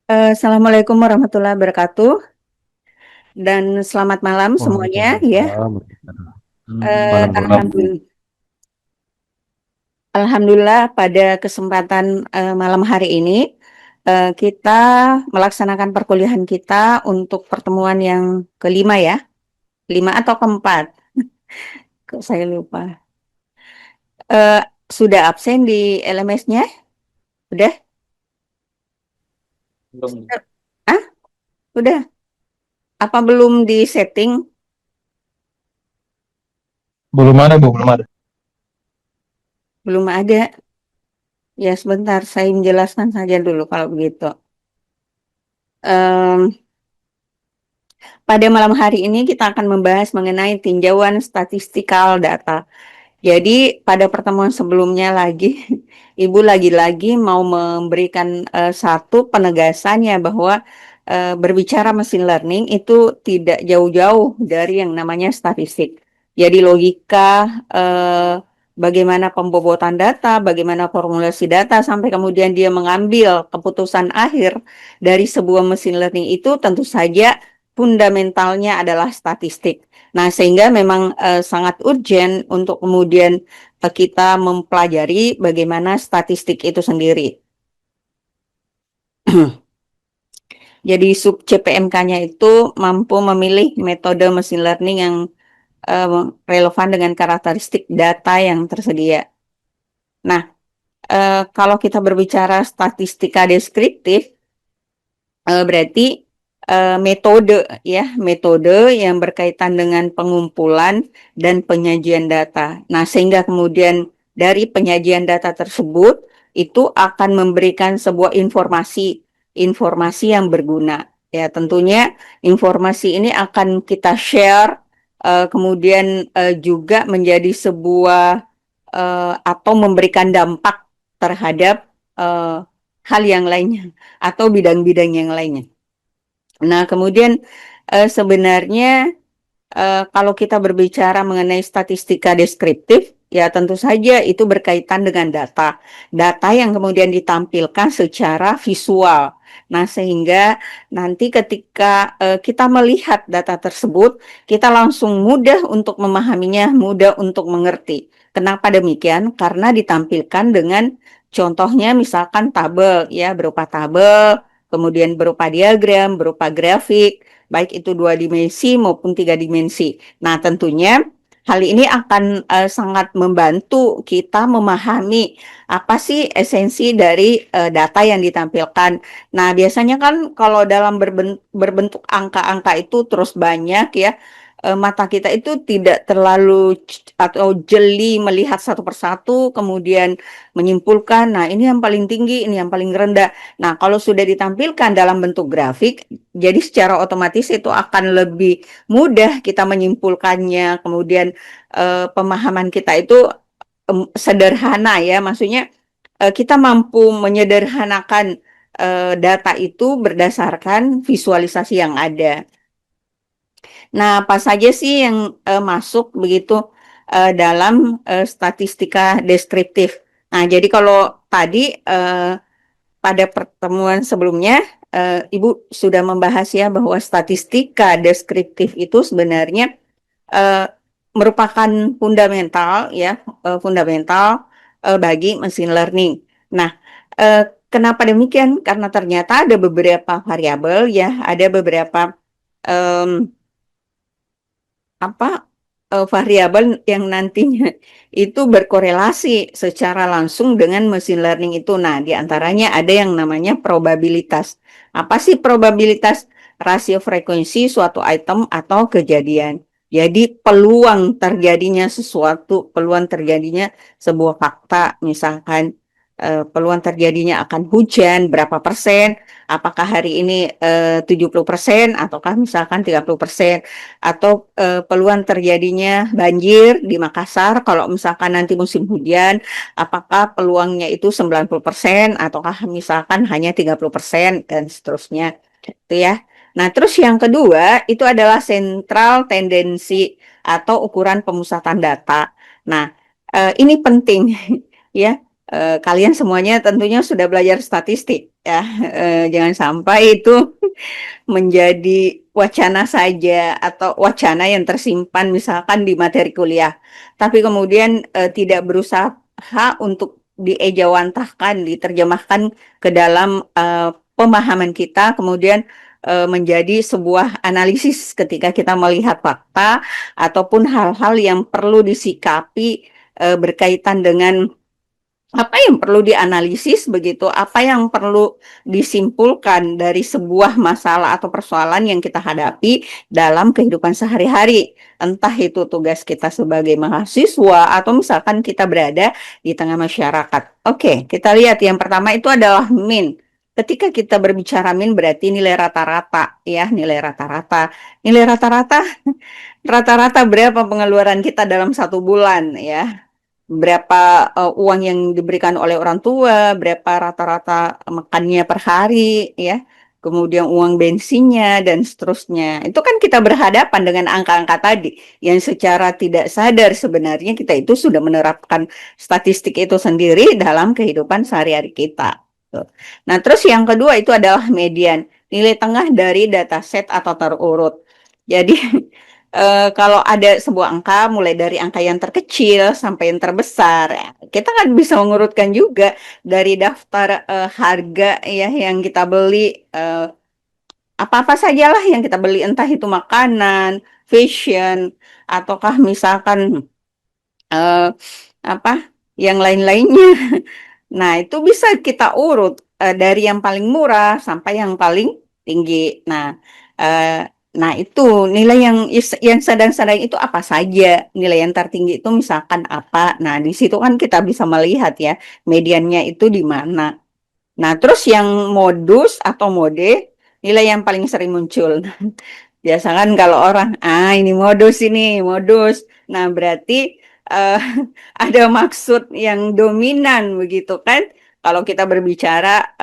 Assalamualaikum warahmatullahi wabarakatuh dan selamat malam semuanya ya. Waalaikumsalam warahmatullahi wabarakatuh. Malam malam. Alhamdulillah, Alhamdulillah pada kesempatan malam hari ini kita melaksanakan perkuliahan kita untuk pertemuan yang kelima ya, lima atau keempat, kok saya lupa. Eh, sudah absen di LMS-nya? Udah? Belum. Ah, udah. Apa belum di setting? Belum ada, Bu, belum ada. Belum ada. Ya sebentar, saya menjelaskan saja dulu kalau begitu. Em, Pada malam hari ini kita akan membahas mengenai tinjauan statistikal data. Jadi pada pertemuan sebelumnya lagi, Ibu lagi-lagi mau memberikan satu penegasannya bahwa berbicara machine learning itu tidak jauh-jauh dari yang namanya statistik. Jadi logika, bagaimana pembobotan data, bagaimana formulasi data, sampai kemudian dia mengambil keputusan akhir dari sebuah machine learning itu tentu saja fundamentalnya adalah statistik. Nah, sehingga memang sangat urgent untuk kemudian kita mempelajari bagaimana statistik itu sendiri. Jadi sub CPMK-nya itu mampu memilih metode machine learning yang relevan dengan karakteristik data yang tersedia. Nah, kalau kita berbicara statistika deskriptif, berarti metode ya, metode yang berkaitan dengan pengumpulan dan penyajian data. Nah, sehingga kemudian dari penyajian data tersebut itu akan memberikan sebuah informasi yang berguna. Ya, tentunya informasi ini akan kita share kemudian juga menjadi sebuah atau memberikan dampak terhadap hal yang lainnya atau bidang-bidang yang lainnya. Nah, kemudian sebenarnya kalau kita berbicara mengenai statistika deskriptif, ya tentu saja itu berkaitan dengan data. Data yang kemudian ditampilkan secara visual. Nah, sehingga nanti ketika kita melihat data tersebut, kita langsung mudah untuk memahaminya, mudah untuk mengerti. Kenapa demikian? Karena ditampilkan dengan contohnya misalkan tabel, ya berupa tabel, kemudian berupa diagram, berupa grafik, baik itu 2 dimensi maupun 3 dimensi. Nah, tentunya hal ini akan sangat membantu kita memahami apa sih esensi dari data yang ditampilkan. Nah, biasanya kan kalau dalam berbentuk angka-angka itu terus banyak ya, mata kita itu tidak terlalu atau jeli melihat satu persatu, kemudian menyimpulkan, nah ini yang paling tinggi, ini yang paling rendah. Nah, kalau sudah ditampilkan dalam bentuk grafik, jadi secara otomatis itu akan lebih mudah kita menyimpulkannya. Kemudian pemahaman kita itu sederhana ya, maksudnya kita mampu menyederhanakan data itu berdasarkan visualisasi yang ada. Nah, apa saja sih yang masuk begitu dalam statistika deskriptif? Nah, jadi kalau tadi pada pertemuan sebelumnya, Ibu sudah membahas ya bahwa statistika deskriptif itu sebenarnya eh, merupakan fundamental ya, fundamental bagi machine learning. Nah, kenapa demikian? Karena ternyata ada beberapa variabel ya, ada beberapa em, apa variabel yang nantinya itu berkorelasi secara langsung dengan machine learning itu. Nah, di antaranya ada yang namanya probabilitas. Apa sih probabilitas? Rasio frekuensi suatu item atau kejadian. Jadi peluang terjadinya sesuatu, peluang terjadinya sebuah fakta, misalkan peluang terjadinya akan hujan berapa persen, apakah hari ini 70% ataukah misalkan 30%, atau peluang terjadinya banjir di Makassar kalau misalkan nanti musim hujan, apakah peluangnya itu 90% ataukah misalkan hanya 30% dan seterusnya. Itu ya. Nah, terus yang kedua itu adalah sentral tendensi atau ukuran pemusatan data. Nah, ini penting ya. Kalian semuanya tentunya sudah belajar statistik ya. Jangan sampai itu menjadi wacana saja atau wacana yang tersimpan misalkan di materi kuliah, tapi kemudian tidak berusaha untuk diejawantahkan, diterjemahkan ke dalam pemahaman kita, kemudian menjadi sebuah analisis ketika kita melihat fakta ataupun hal-hal yang perlu disikapi berkaitan dengan apa yang perlu dianalisis begitu, apa yang perlu disimpulkan dari sebuah masalah atau persoalan yang kita hadapi dalam kehidupan sehari-hari. Entah itu tugas kita sebagai mahasiswa atau misalkan kita berada di tengah masyarakat. Oke, kita lihat yang pertama itu adalah min. Ketika kita berbicara min berarti nilai rata-rata ya, nilai rata-rata. Nilai rata-rata rata-rata berapa pengeluaran kita dalam satu bulan ya, berapa uang yang diberikan oleh orang tua, berapa rata-rata makannya per hari, ya, kemudian uang bensinnya dan seterusnya. Itu kan kita berhadapan dengan angka-angka tadi yang secara tidak sadar sebenarnya kita itu sudah menerapkan statistik itu sendiri dalam kehidupan sehari-hari kita. Tuh. Nah, terus yang kedua itu adalah median, nilai tengah dari dataset atau terurut. Jadi kalau ada sebuah angka, mulai dari angka yang terkecil sampai yang terbesar, ya, kita kan bisa mengurutkan juga dari daftar harga ya yang kita beli, apa-apa sajalah yang kita beli, entah itu makanan, fashion, ataukah misalkan eh, apa yang lain-lainnya. Nah, itu bisa kita urut dari yang paling murah sampai yang paling tinggi. Eh, nah itu nilai yang sedang-sedang itu apa saja? Nilai yang tertinggi itu misalkan apa? Nah, di situ kan kita bisa melihat ya mediannya itu di mana. Nah, terus yang modus atau mode, nilai yang paling sering muncul. Biasa kan kalau orang, ini modus ini, modus. Nah, berarti eh, ada maksud yang dominan begitu kan? Kalau kita berbicara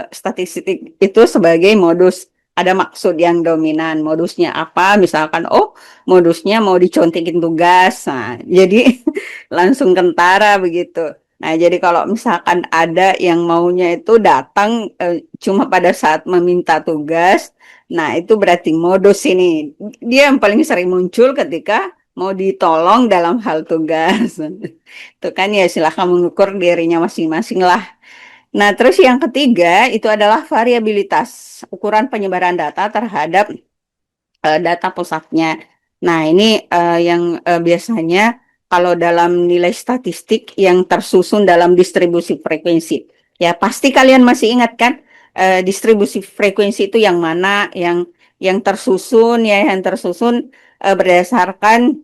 statistik itu sebagai modus, ada maksud yang dominan. Modusnya apa? Misalkan, oh, modusnya mau dicontekin tugas. Nah, jadi langsung kentara begitu. Nah, jadi kalau misalkan ada yang maunya itu datang cuma pada saat meminta tugas, nah itu berarti modus ini. Dia yang paling sering muncul ketika mau ditolong dalam hal tugas. Itu kan ya silahkan mengukur dirinya masing-masing lah. Nah, terus yang ketiga itu adalah variabilitas, ukuran penyebaran data terhadap data pusatnya. Nah, ini yang biasanya kalau dalam nilai statistik yang tersusun dalam distribusi frekuensi. Ya, pasti kalian masih ingat kan distribusi frekuensi itu yang mana yang tersusun ya, yang tersusun berdasarkan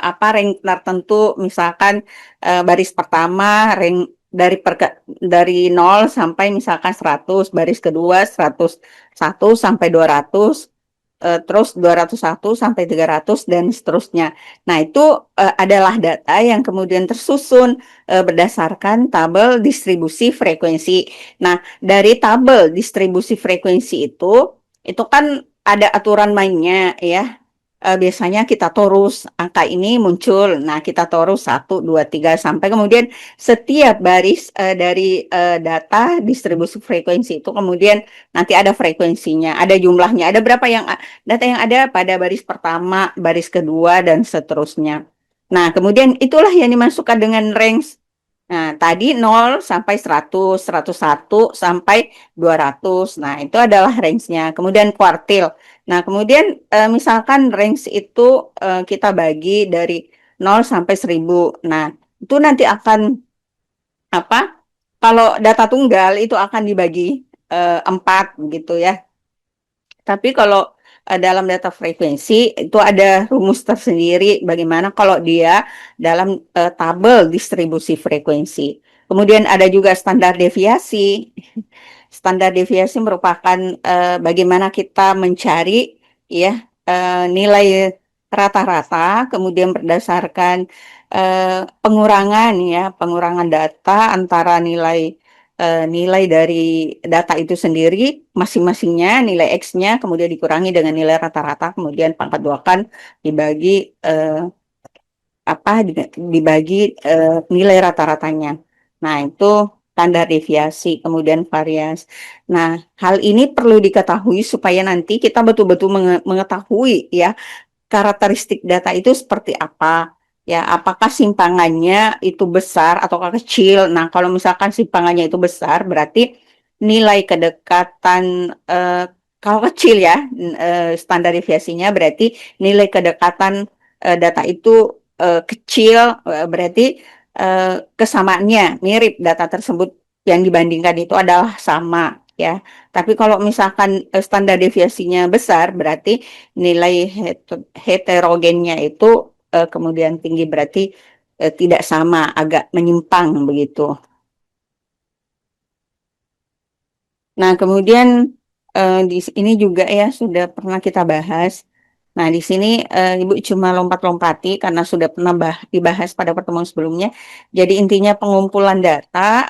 apa rank tertentu, misalkan baris pertama rank dari 0 sampai misalkan 100, baris kedua 101 sampai 200, terus 201 sampai 300 dan seterusnya. Nah, itu adalah data yang kemudian tersusun berdasarkan tabel distribusi frekuensi. Nah, dari tabel distribusi frekuensi itu kan ada aturan mainnya ya. Biasanya kita torus angka ini muncul. Nah, kita torus 1, 2, 3 sampai kemudian setiap baris dari data distribusi frekuensi itu kemudian nanti ada frekuensinya, ada jumlahnya, ada berapa yang data yang ada pada baris pertama, baris kedua dan seterusnya. Nah, kemudian itulah yang dimasukkan dengan range. Nah, tadi 0 sampai 100, 101 sampai 200. Nah, itu adalah range-nya. Kemudian kuartil. Nah, kemudian misalkan range itu kita bagi dari 0 sampai 1000. Nah, itu nanti akan apa? Kalau data tunggal itu akan dibagi 4 gitu ya. Tapi kalau dalam data frekuensi itu ada rumus tersendiri bagaimana kalau dia dalam tabel distribusi frekuensi. Kemudian ada juga standar deviasi. Standar deviasi merupakan bagaimana kita mencari ya nilai rata-rata, kemudian berdasarkan pengurangan ya, pengurangan data antara nilai dari data itu sendiri masing-masingnya, nilai X-nya kemudian dikurangi dengan nilai rata-rata, kemudian pangkat duakan dibagi dibagi nilai rata-ratanya. Nah, itu standar deviasi, kemudian varians. Nah, hal ini perlu diketahui supaya nanti kita betul-betul mengetahui ya karakteristik data itu seperti apa. Ya, apakah simpangannya itu besar ataukah kecil? Nah, kalau misalkan simpangannya itu besar, berarti nilai kedekatan kalau kecil ya, standar deviasinya berarti nilai kedekatan data itu kecil, berarti kesamaannya mirip data tersebut yang dibandingkan itu adalah sama ya. Tapi kalau misalkan standar deviasinya besar, berarti nilai heterogennya itu kemudian tinggi, berarti tidak sama, agak menyimpang begitu. Nah, kemudian di ini juga ya sudah pernah kita bahas. Nah, di sini Ibu cuma lompat-lompati karena sudah pernah dibahas pada pertemuan sebelumnya. Jadi intinya pengumpulan data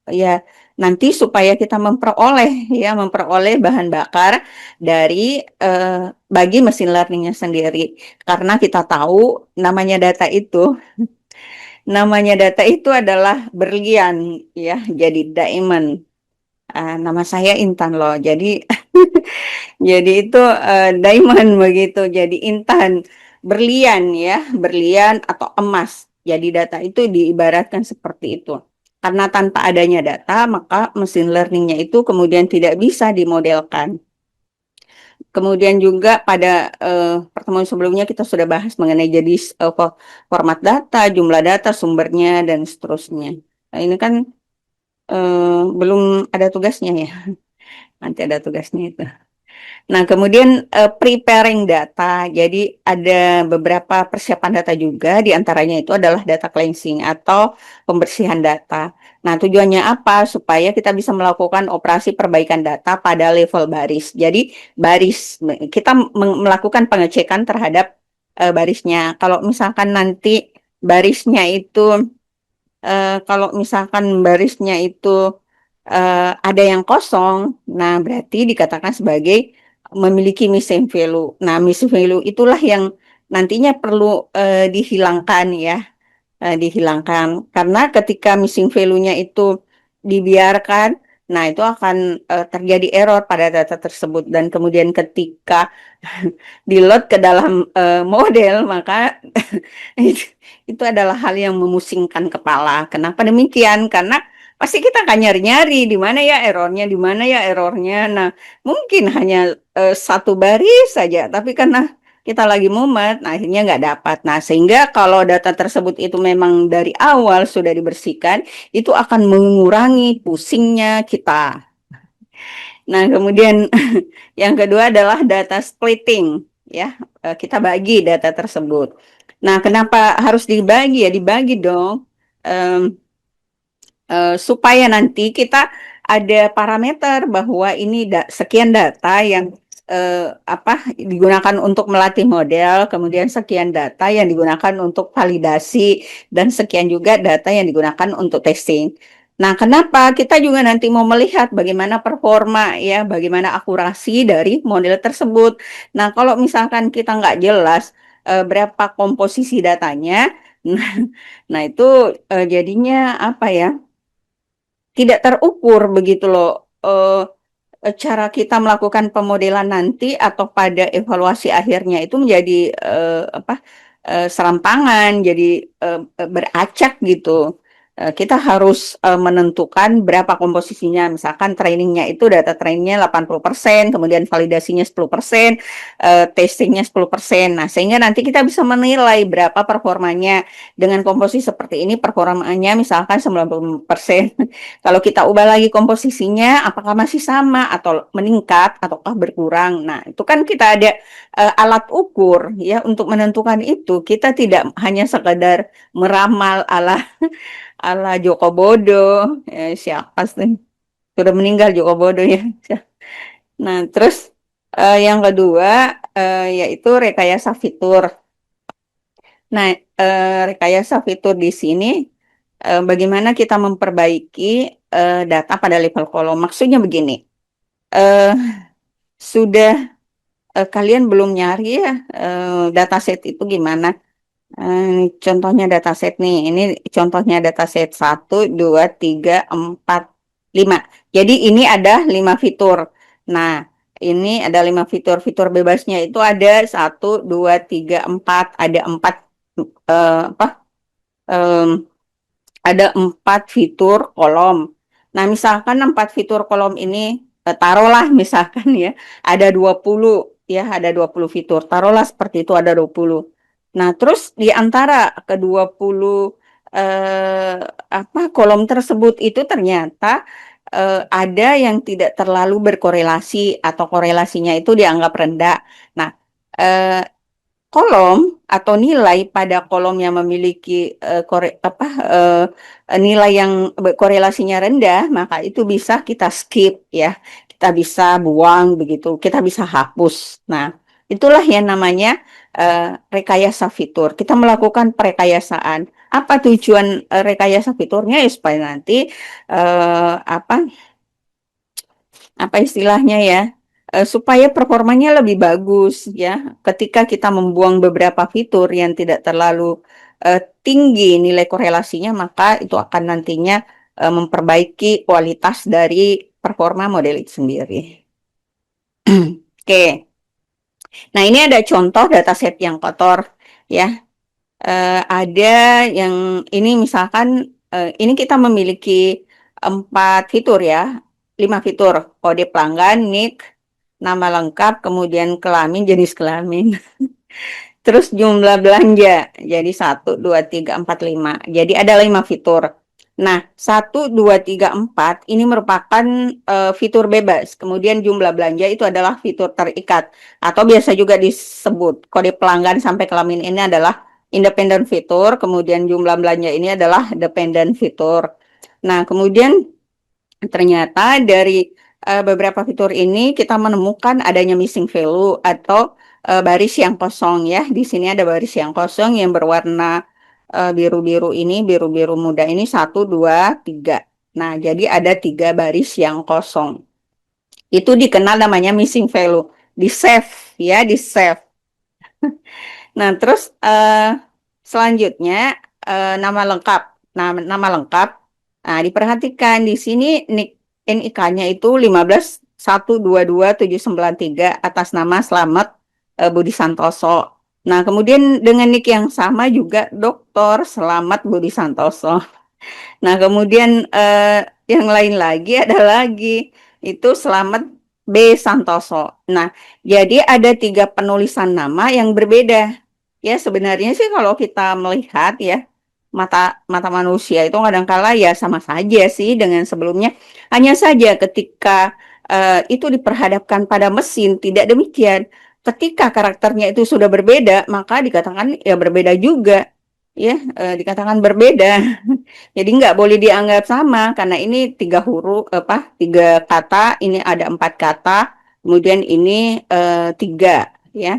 ya nanti supaya kita memperoleh bahan bakar dari eh, bagi mesin learningnya sendiri. Karena kita tahu namanya data itu adalah berlian ya, jadi diamond. Nama saya Intan loh. Jadi jadi itu diamond begitu. Jadi intan, berlian ya, berlian atau emas. Jadi data itu diibaratkan seperti itu. Karena tanpa adanya data, maka mesin learningnya itu kemudian tidak bisa dimodelkan. Kemudian juga pada pertemuan sebelumnya kita sudah bahas mengenai jadi format data, jumlah data, sumbernya, dan seterusnya. Nah, ini kan belum ada tugasnya ya. Nanti ada tugasnya itu. Nah, kemudian preparing data. Jadi ada beberapa persiapan data juga, di antaranya itu adalah data cleansing atau pembersihan data. Nah, tujuannya apa? Supaya kita bisa melakukan operasi perbaikan data pada level baris. Jadi baris kita melakukan pengecekan terhadap barisnya. Kalau misalkan nanti barisnya itu kalau misalkan barisnya itu ada yang kosong, nah berarti dikatakan sebagai memiliki missing value. Nah, missing value itulah yang nantinya perlu dihilangkan ya, dihilangkan. Karena ketika missing value-nya itu dibiarkan, nah itu akan terjadi error pada data tersebut. Dan kemudian ketika di-load ke dalam model, maka itu, itu adalah hal yang memusingkan kepala. Kenapa demikian? Karena pasti kita akan nyari-nyari di mana ya errornya, di mana ya errornya. Nah, mungkin hanya satu baris saja, tapi karena kita lagi mumet, nah akhirnya nggak dapat. Nah, sehingga kalau data tersebut itu memang dari awal sudah dibersihkan, itu akan mengurangi pusingnya kita. Nah, kemudian yang kedua adalah data splitting, ya. Kita bagi data tersebut. Nah, kenapa harus dibagi ya? Dibagi dong. Em, supaya nanti kita ada parameter bahwa ini sekian data yang digunakan untuk melatih model, kemudian sekian data yang digunakan untuk validasi, dan sekian juga data yang digunakan untuk testing. Nah, kenapa kita juga nanti mau melihat bagaimana performa ya, bagaimana akurasi dari model tersebut. Nah, kalau misalkan kita nggak jelas berapa komposisi datanya, nah itu jadinya apa ya? Tidak terukur begitu loh cara kita melakukan pemodelan nanti atau pada evaluasi akhirnya itu menjadi serampangan, jadi beracak gitu. Kita harus menentukan berapa komposisinya. Misalkan trainingnya itu data trainingnya 80%, kemudian validasinya 10%, testingnya 10%. Nah, sehingga nanti kita bisa menilai berapa performanya. Dengan komposisi seperti ini, performanya misalkan 90%. Kalau kita ubah lagi komposisinya, apakah masih sama atau meningkat ataukah berkurang? Nah, itu kan kita ada alat ukur ya untuk menentukan itu. Kita tidak hanya sekadar meramal ala ala Joko Bodo, siapa sih? Sudah meninggal Joko Bodo ya. Nah, terus yang kedua yaitu rekayasa fitur. Nah, rekayasa fitur di sini bagaimana kita memperbaiki data pada level kolom. Maksudnya begini, eh, sudah kalian belum nyari ya dataset itu gimana? Ini contohnya dataset nih. Ini contohnya dataset 1, 2, 3, 4, 5. Jadi ini ada 5 fitur. Nah, ini ada 5 fitur. Fitur bebasnya itu ada 1, 2, 3, 4. Ada 4 apa? em, ada 4 fitur kolom. Nah, misalkan 4 fitur kolom ini, taruhlah misalkan ya, ada 20 ya, ada 20 fitur. Taruhlah seperti itu ada 20. Nah, terus di antara ke-20 eh, kolom tersebut itu ternyata ada yang tidak terlalu berkorelasi atau korelasinya itu dianggap rendah. Nah, eh, kolom atau nilai pada kolom yang memiliki nilai yang korelasinya rendah, maka itu bisa kita skip ya. Kita bisa buang begitu, kita bisa hapus. Nah, itulah yang namanya rekayasa fitur. Kita melakukan perekayasaan. Apa tujuan rekayasa fiturnya? Ya supaya nanti eh, apa apa istilahnya ya, supaya performanya lebih bagus ya ketika kita membuang beberapa fitur yang tidak terlalu tinggi nilai korelasinya, maka itu akan nantinya memperbaiki kualitas dari performa model itu sendiri. Oke, nah ini ada contoh dataset yang kotor ya. Ada yang ini misalkan ini kita memiliki 4 fitur ya, 5 fitur: kode pelanggan, NIK, nama lengkap, kemudian kelamin, jenis kelamin, terus jumlah belanja. Jadi 1, 2, 3, 4, 5. Jadi ada 5 fitur. Nah, 1, 2, 3, 4 ini merupakan fitur bebas. Kemudian jumlah belanja itu adalah fitur terikat. Atau biasa juga disebut kode pelanggan sampai kelamin ini adalah independent fitur. Kemudian jumlah belanja ini adalah dependent fitur. Nah, kemudian ternyata dari beberapa fitur ini kita menemukan adanya missing value atau baris yang kosong ya. Di sini ada baris yang kosong yang berwarna biru-biru ini, biru-biru muda ini 1, 2, 3. Nah, jadi ada 3 baris yang kosong. Itu dikenal namanya missing value. Di save ya, di save. Nah, terus selanjutnya nama lengkap. Nah, nama lengkap. Nah, diperhatikan di sini NIK-nya itu 15122793 atas nama Slamet Budi Santoso. Nah, kemudian dengan NIK yang sama juga Dr. Slamet Budi Santoso. Nah, kemudian yang lain lagi ada lagi itu Slamet B. Santoso. Nah, jadi ada 3 penulisan nama yang berbeda. Ya, sebenarnya sih kalau kita melihat ya, mata mata manusia itu kadangkala ya sama saja sih dengan sebelumnya. Hanya saja ketika itu diperhadapkan pada mesin tidak demikian. Ketika karakternya itu sudah berbeda, maka dikatakan ya berbeda juga. Ya, dikatakan berbeda. Jadi nggak boleh dianggap sama karena ini 3 huruf 3 kata, ini ada 4 kata, kemudian ini 3 ya.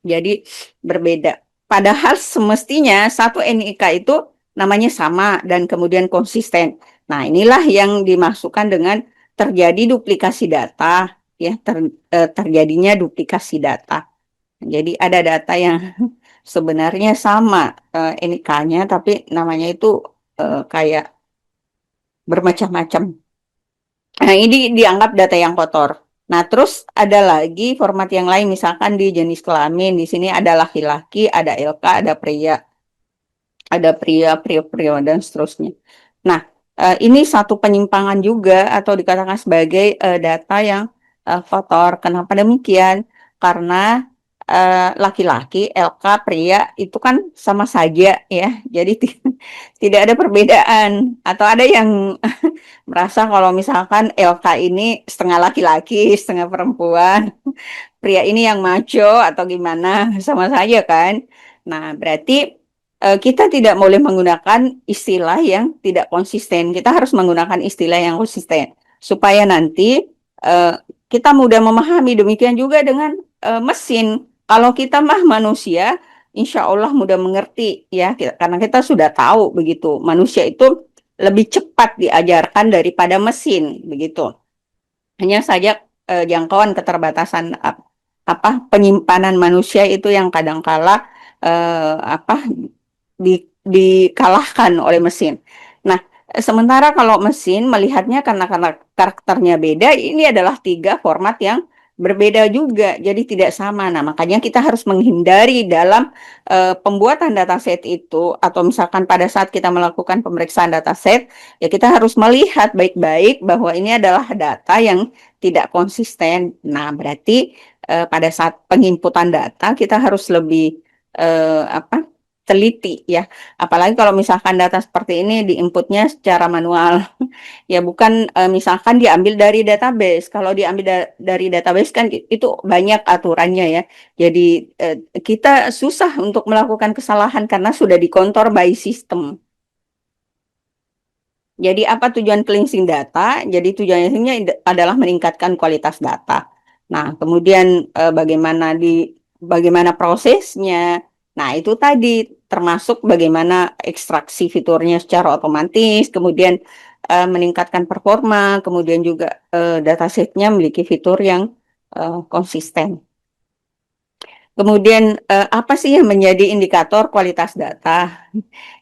Jadi berbeda. Padahal semestinya satu NIK itu namanya sama dan kemudian konsisten. Nah, inilah yang dimasukkan dengan terjadi duplikasi data ya, terjadinya duplikasi data. Jadi ada data yang sebenarnya sama NIK-nya tapi namanya itu kayak bermacam-macam. Nah, ini dianggap data yang kotor. Nah, terus ada lagi format yang lain, misalkan di jenis kelamin. Di sini ada laki-laki, ada LK, ada pria, dan seterusnya. Nah, ini satu penyimpangan juga atau dikatakan sebagai data yang kotor. Kenapa demikian? Karena laki-laki, LK, pria itu kan sama saja ya. Jadi tidak ada perbedaan. Atau ada yang merasa kalau misalkan LK ini setengah laki-laki, setengah perempuan, pria ini yang macho atau gimana, sama saja kan. Nah, berarti kita tidak boleh menggunakan istilah yang tidak konsisten. Kita harus menggunakan istilah yang konsisten supaya nanti eh, kita mudah memahami. Demikian juga dengan mesin. Kalau kita mah manusia, insya Allah mudah mengerti ya, karena kita sudah tahu begitu. Manusia itu lebih cepat diajarkan daripada mesin begitu. Hanya saja jangkauan keterbatasan penyimpanan manusia itu yang kadangkala apa dikalahkan oleh mesin. Nah, sementara kalau mesin melihatnya karena karakternya beda, ini adalah tiga format yang berbeda juga, jadi tidak sama. Nah, makanya kita harus menghindari dalam pembuatan dataset itu, atau misalkan pada saat kita melakukan pemeriksaan dataset, ya kita harus melihat baik-baik bahwa ini adalah data yang tidak konsisten. Nah, berarti pada saat penginputan data kita harus lebih apa teliti ya. Apalagi kalau misalkan data seperti ini diinputnya secara manual. Ya bukan misalkan diambil dari database. Kalau diambil dari database kan itu banyak aturannya ya. Jadi kita susah untuk melakukan kesalahan karena sudah dikontrol by system. Jadi apa tujuan cleansing data? Jadi tujuannya adalah meningkatkan kualitas data. Nah, kemudian bagaimana prosesnya? Nah, itu tadi termasuk bagaimana ekstraksi fiturnya secara otomatis, kemudian meningkatkan performa, kemudian juga datasetnya memiliki fitur yang konsisten. Kemudian apa sih yang menjadi indikator kualitas data?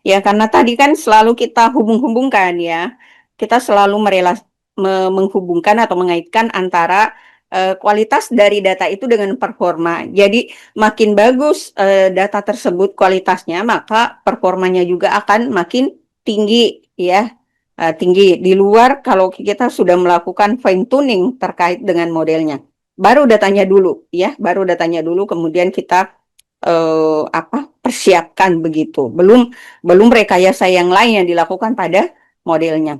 Ya karena tadi kan selalu kita hubung-hubungkan ya. Kita selalu menghubungkan atau mengaitkan antara kualitas dari data itu dengan performa. Jadi makin bagus data tersebut kualitasnya, maka performanya juga akan makin tinggi ya. Tinggi di luar kalau kita sudah melakukan fine tuning terkait dengan modelnya. Baru datanya dulu, kemudian kita persiapkan begitu. Belum rekayasa yang lain yang dilakukan pada modelnya.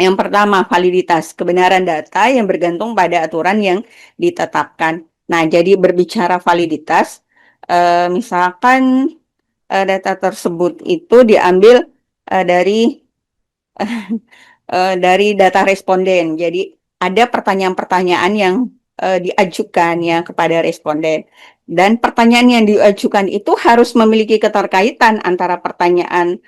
Yang pertama, validitas, kebenaran data yang bergantung pada aturan yang ditetapkan. Nah, jadi berbicara validitas, misalkan data tersebut itu diambil dari data responden. Jadi ada pertanyaan-pertanyaan yang diajukan ya kepada responden. Dan pertanyaan yang diajukan itu harus memiliki keterkaitan antara pertanyaan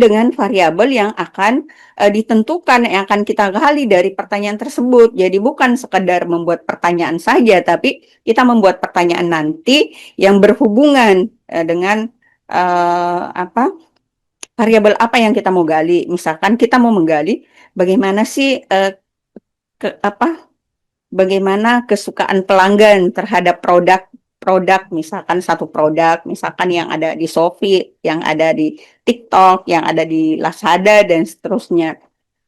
dengan variabel yang akan ditentukan, yang akan kita gali dari pertanyaan tersebut. Jadi bukan sekedar membuat pertanyaan saja, tapi kita membuat pertanyaan nanti yang berhubungan dengan variabel apa yang kita mau gali. Misalkan kita mau menggali bagaimana sih bagaimana kesukaan pelanggan terhadap produk misalkan satu produk misalkan yang ada di Shopee, yang ada di TikTok, yang ada di Lazada dan seterusnya.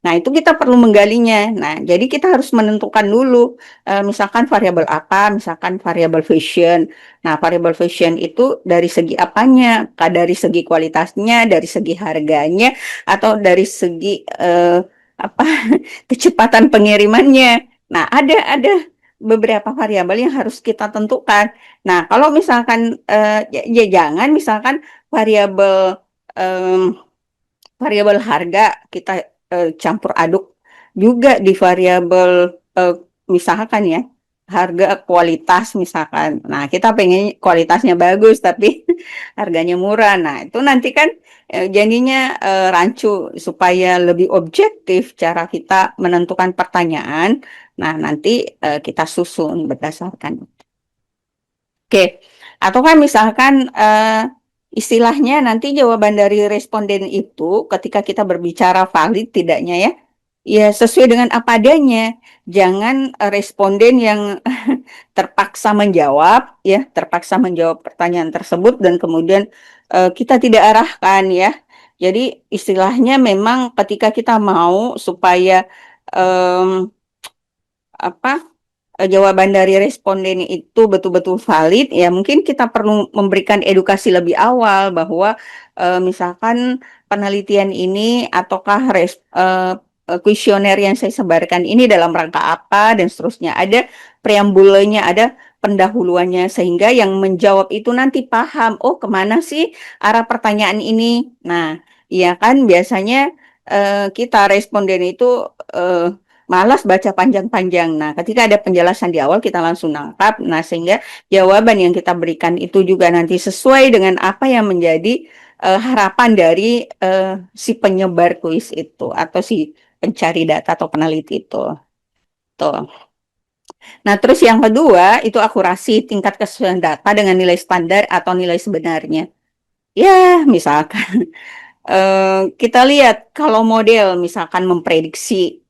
Nah, itu kita perlu menggalinya. Nah, jadi kita harus menentukan dulu, misalkan variabel apa, misalkan variabel fashion. Nah, variabel fashion itu dari segi apanya? Dari segi kualitasnya, dari segi harganya, atau dari segi apa kecepatan pengirimannya. Nah, ada beberapa variabel yang harus kita tentukan. Nah, kalau misalkan ya jangan misalkan variabel variabel harga kita campur aduk juga di variabel eh, misalkan ya harga kualitas misalkan. Nah, kita pengen kualitasnya bagus tapi harganya murah. Nah, itu nanti kan jadinya rancu supaya lebih objektif cara kita menentukan pertanyaan. Nah, nanti kita susun berdasarkan. Oke, atau kan misalkan istilahnya nanti jawaban dari responden itu ketika kita berbicara valid tidaknya ya, ya sesuai dengan apa adanya. Jangan responden yang terpaksa menjawab, ya terpaksa menjawab pertanyaan tersebut dan kemudian kita tidak arahkan ya. Jadi istilahnya memang ketika kita mau supaya em, apa jawaban dari responden itu betul-betul valid, ya mungkin kita perlu memberikan edukasi lebih awal bahwa misalkan penelitian ini ataukah kuesioner yang saya sebarkan ini dalam rangka apa dan seterusnya. Ada preambulanya, ada pendahuluannya sehingga yang menjawab itu nanti paham, oh kemana sih arah pertanyaan ini. Nah, iya kan biasanya kita responden itu malas baca panjang-panjang. Nah, ketika ada penjelasan di awal kita langsung nangkap. Nah, sehingga jawaban yang kita berikan itu juga nanti sesuai dengan apa yang menjadi harapan dari si penyebar kuis itu atau si pencari data atau peneliti itu. Tuh. Nah, terus yang kedua itu akurasi tingkat kesesuaian data dengan nilai standar atau nilai sebenarnya. Ya, misalkan kita lihat kalau model misalkan memprediksi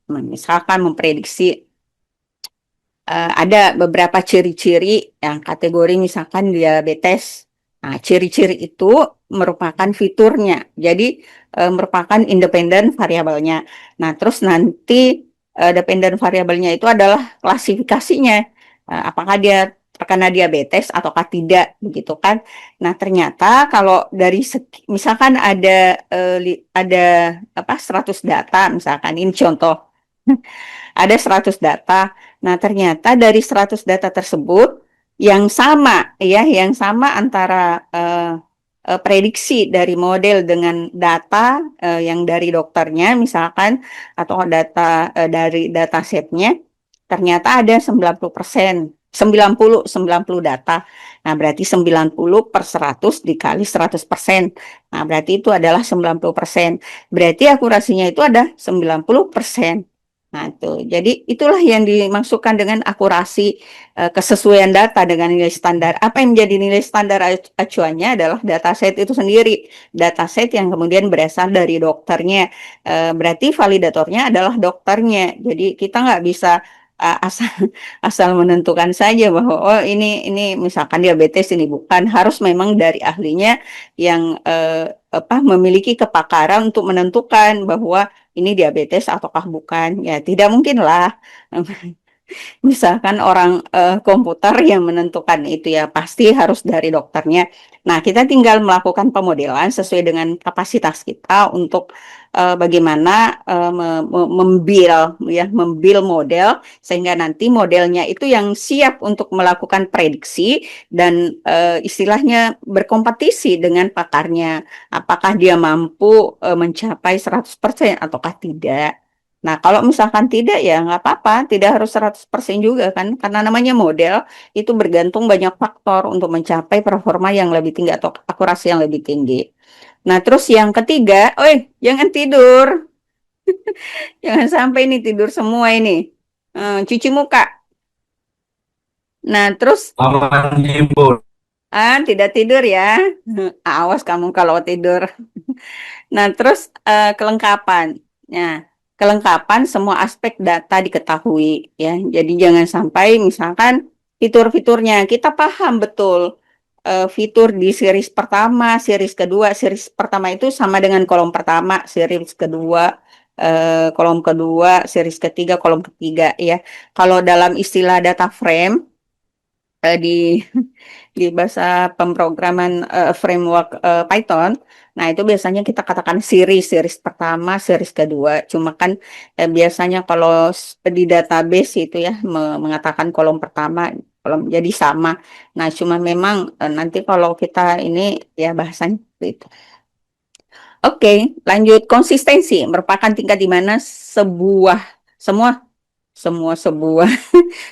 ada beberapa ciri-ciri yang kategori misalkan diabetes. Nah, ciri-ciri itu merupakan fiturnya. Jadi merupakan independen variabelnya. Nah, terus nanti dependen variabelnya itu adalah klasifikasinya. Apakah dia terkena diabetes ataukah tidak, begitu kan? Nah, ternyata kalau dari misalkan ada apa 100 data misalkan ini contoh ada 100 data. Nah, ternyata dari 100 data tersebut yang sama ya, yang sama antara prediksi dari model dengan data yang dari dokternya misalkan atau data dari datasetnya ternyata ada 90%. 90 data. Nah, berarti 90 per 100 dikali 100%. Nah, berarti itu adalah 90%. Berarti akurasinya itu ada 90%. Nah, itu. Jadi itulah yang dimaksudkan dengan akurasi kesesuaian data dengan nilai standar. Apa yang menjadi nilai standar acuannya adalah dataset itu sendiri. Dataset yang kemudian berasal dari dokternya. Berarti validatornya adalah dokternya. Jadi kita nggak bisa asal asal menentukan saja bahwa oh ini misalkan diabetes ini bukan harus memang dari ahlinya yang apa memiliki kepakaran untuk menentukan bahwa ini diabetes ataukah bukan. Ya, tidak mungkin lah. Misalkan orang komputer yang menentukan itu ya pasti harus dari dokternya. Nah, kita tinggal melakukan pemodelan sesuai dengan kapasitas kita untuk bagaimana membuild model sehingga nanti modelnya itu yang siap untuk melakukan prediksi dan istilahnya berkompetisi dengan pakarnya. Apakah dia mampu mencapai 100% ataukah tidak. Nah, kalau misalkan tidak ya nggak apa-apa, tidak harus 100% juga kan, karena namanya model itu bergantung banyak faktor untuk mencapai performa yang lebih tinggi atau akurasi yang lebih tinggi. Nah, terus yang ketiga, jangan tidur, jangan sampai ini tidur semua ini. Cuci muka. Nah, terus Aman Jimbul. tidak tidur ya. Awas kamu kalau tidur. Nah, terus kelengkapan. Nah, kelengkapan semua aspek data diketahui ya. Jadi jangan sampai misalkan fitur-fiturnya kita paham betul fitur di series pertama, series kedua, series pertama itu sama dengan kolom pertama, series kedua kolom kedua, series ketiga, kolom ketiga ya. Kalau dalam istilah data frame di bahasa pemrograman framework Python. Nah, itu biasanya kita katakan series pertama, series kedua. Cuma kan biasanya kalau di database itu ya mengatakan kolom pertama, kolom jadi sama. Nah, cuma memang nanti kalau kita ini ya bahasanya seperti itu. Oke, lanjut konsistensi merupakan tingkat di mana semua sebuah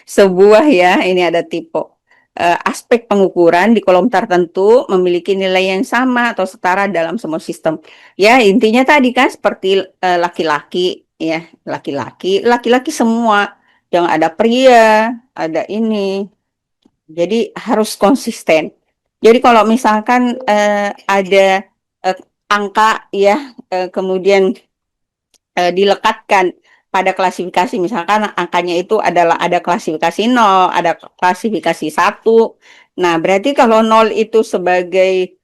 sebuah ya, ini ada tipe. Aspek pengukuran di kolom tertentu memiliki nilai yang sama atau setara dalam semua sistem. Ya, intinya tadi kan seperti laki-laki, ya, laki-laki semua. Yang ada pria, ada ini. Jadi harus konsisten. Jadi kalau misalkan ada eh, angka ya, kemudian dilekatkan pada klasifikasi misalkan angkanya itu adalah ada klasifikasi 0, ada klasifikasi 1. Nah, berarti kalau 0 itu sebagai